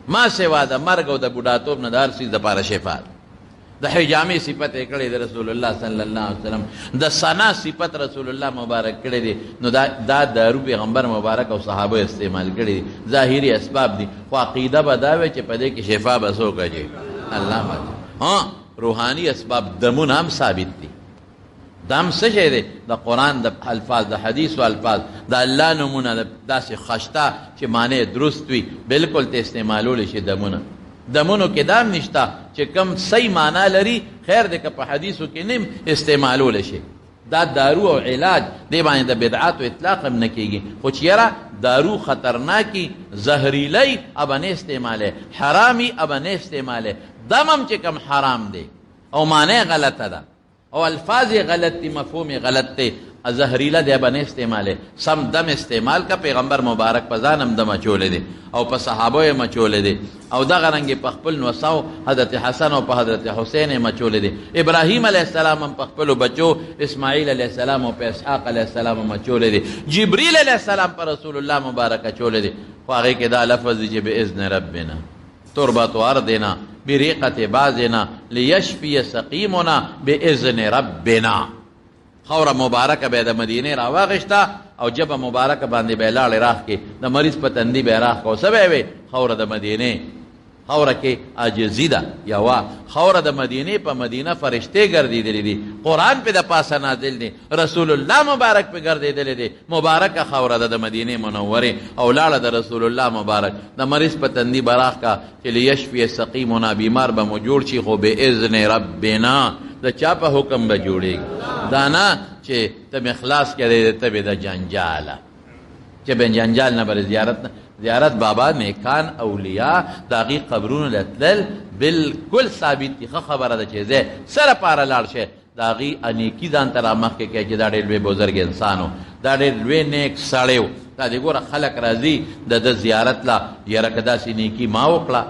ما سوا د مرګ او د بوډاتوب نه د هر څیز دپاره شفا ده د حجامې صفت یې کړی د رسول الله صلی الله علیه وسلم د سنا صفت رسول الله مبارک کړی دی نو دا دارو پیغمبر مبارک او صحابه استعمال کړی دي ظاهري اسباب دي خو عقیده به دا وی چې په دې کې شفا به څوک اچوي الله به ها روحاني اسباب دمونه هم ثابت دي دم څه شی دی د قرآن د الفاظ د حدیثو الفاظ د الله نومونه داسې خشته چې معنی درست وي بالکل ته استعمالولی شي دمونو کې دام نشته چې کم صحیح معنا لري خیر دی که په حدیثو کې نیم استعمالولی شي دا دارو او علاج دی باندې د بدعاتو اطلاق هم نه کېږي خو چې یاره دارو خطرناکي زهریلی ابه نه استعمالی حرامي ابه نه استعمالی دم هم چې کم حرام دی او معنی غلطه ده او الفاظ غلط دي مفهوم غلط دی زهریله دی به نه استعمالی سم دم استعمال کا پیغمبر مبارک په ځان هم دم اچولی دی او په صحابو یې مچولی دی او دغه رنګې په خپل نوساو حضرت حسن او په حضرت حسین یې مچولی دی ابراهیم علیه السلام هم په خپلو بچو اسماعیل علیه السلام او په اسحاق علیه السلام هم اچولی دی جبریل علیه السلام په رسول الله مبارک اچولی دی خو هغې کې دا لفظ دی چې باذن ربنا تربت ارضنا بریقة بعضنا لیشفی سقیمنا باذن ربنا خوره مبارکه به د مدینې راواغشته او جبه مبارکه باندې به لاړې راخ کې د مریض په تندي به راخ کو څه به وي خوره د مدینې خوره کې عاجزي ده یوه خوره د مدینې په مدینه فرشتې ګرځېدلې دي قرآن پې د پاسه نازل دی رسول الله مبارک پې ګرځېدلی دی مبارکه خوره ده د مدینې منورې او لاړه د رسول الله مبارک د مریض په تندي به راخ کا چې لیشفي سقیمنا بیمار به مو جوړ شي خو باذن ربنا د چا په حکم به جوړېږي دا نه چې ته مې خلاص کړې ته به د جنجاله چې به جنجال نه به زیارت بابا نیکان اولیاء د هغې قبرونو له تلل بالکل ثابت دي ښه خبره ده چې ځای سره پاره لاړ شي د هغې انیکي ځان ته را مخکې کوي چې دا ډېر لوی بزرګ انسان و دا ډېر لوی نیک سړی و دا دې ګوره خلک راځي د ده زیارت لا یاره که داسې نیکي ما وکړه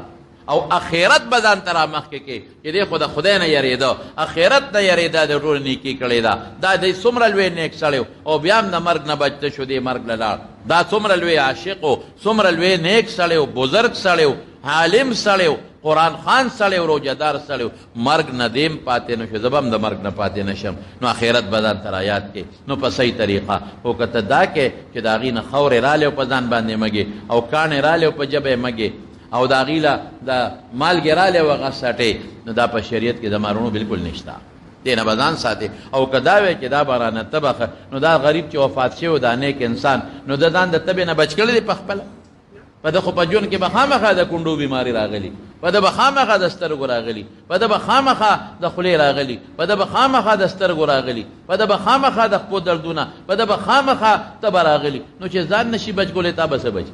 او اخرت به ځان ته را مخکې کې چې دی خو د خدای نه یېرېده اخرت نه یېرېده د ټول نیکي کړې ده دا دی څومره لوی نیک سړی او بیا هم د مرګ نه بچته شو دی مرګ له لاړ دا څومره لوی عاشق و څومره لوی نیک سړی و بزرګ سړی و عالم سړی و قرآن خان سړی و روجهدار سړی و مرګ نه دیم پاتې نه شو زه به هم د مرګ نه پاتې نه شم نو اخرت به ځان ته را یاد کې نو په صحیح طریقه خو که ته دا کې چې د هغې نه خورې رالی او په ځان باندې مږې او کاڼې رالی او په ژبه یې مږې او دا غیله د مالګې رالی او هغه سټې نو دا په شریعت کې د مارونو بالکل نشته دینه بزان ساتي او کدا وی چې دا بارانه تبخه نو دا غریب چې وفات شوی دا نیک انسان نو د ځان د تبې نه بچ کړی په خپل په د خو په جون کې به خامخا د کونډو بیماری راغلی په د بخامخا د سترګو راغلی په د بخامخا د خولې راغلی په د بخامخا د سترګو راغلی په د بخامخا د خپل دردونه په د بخامخا تب راغلی نو چې ځان نشي بچ کولې تا بس بچ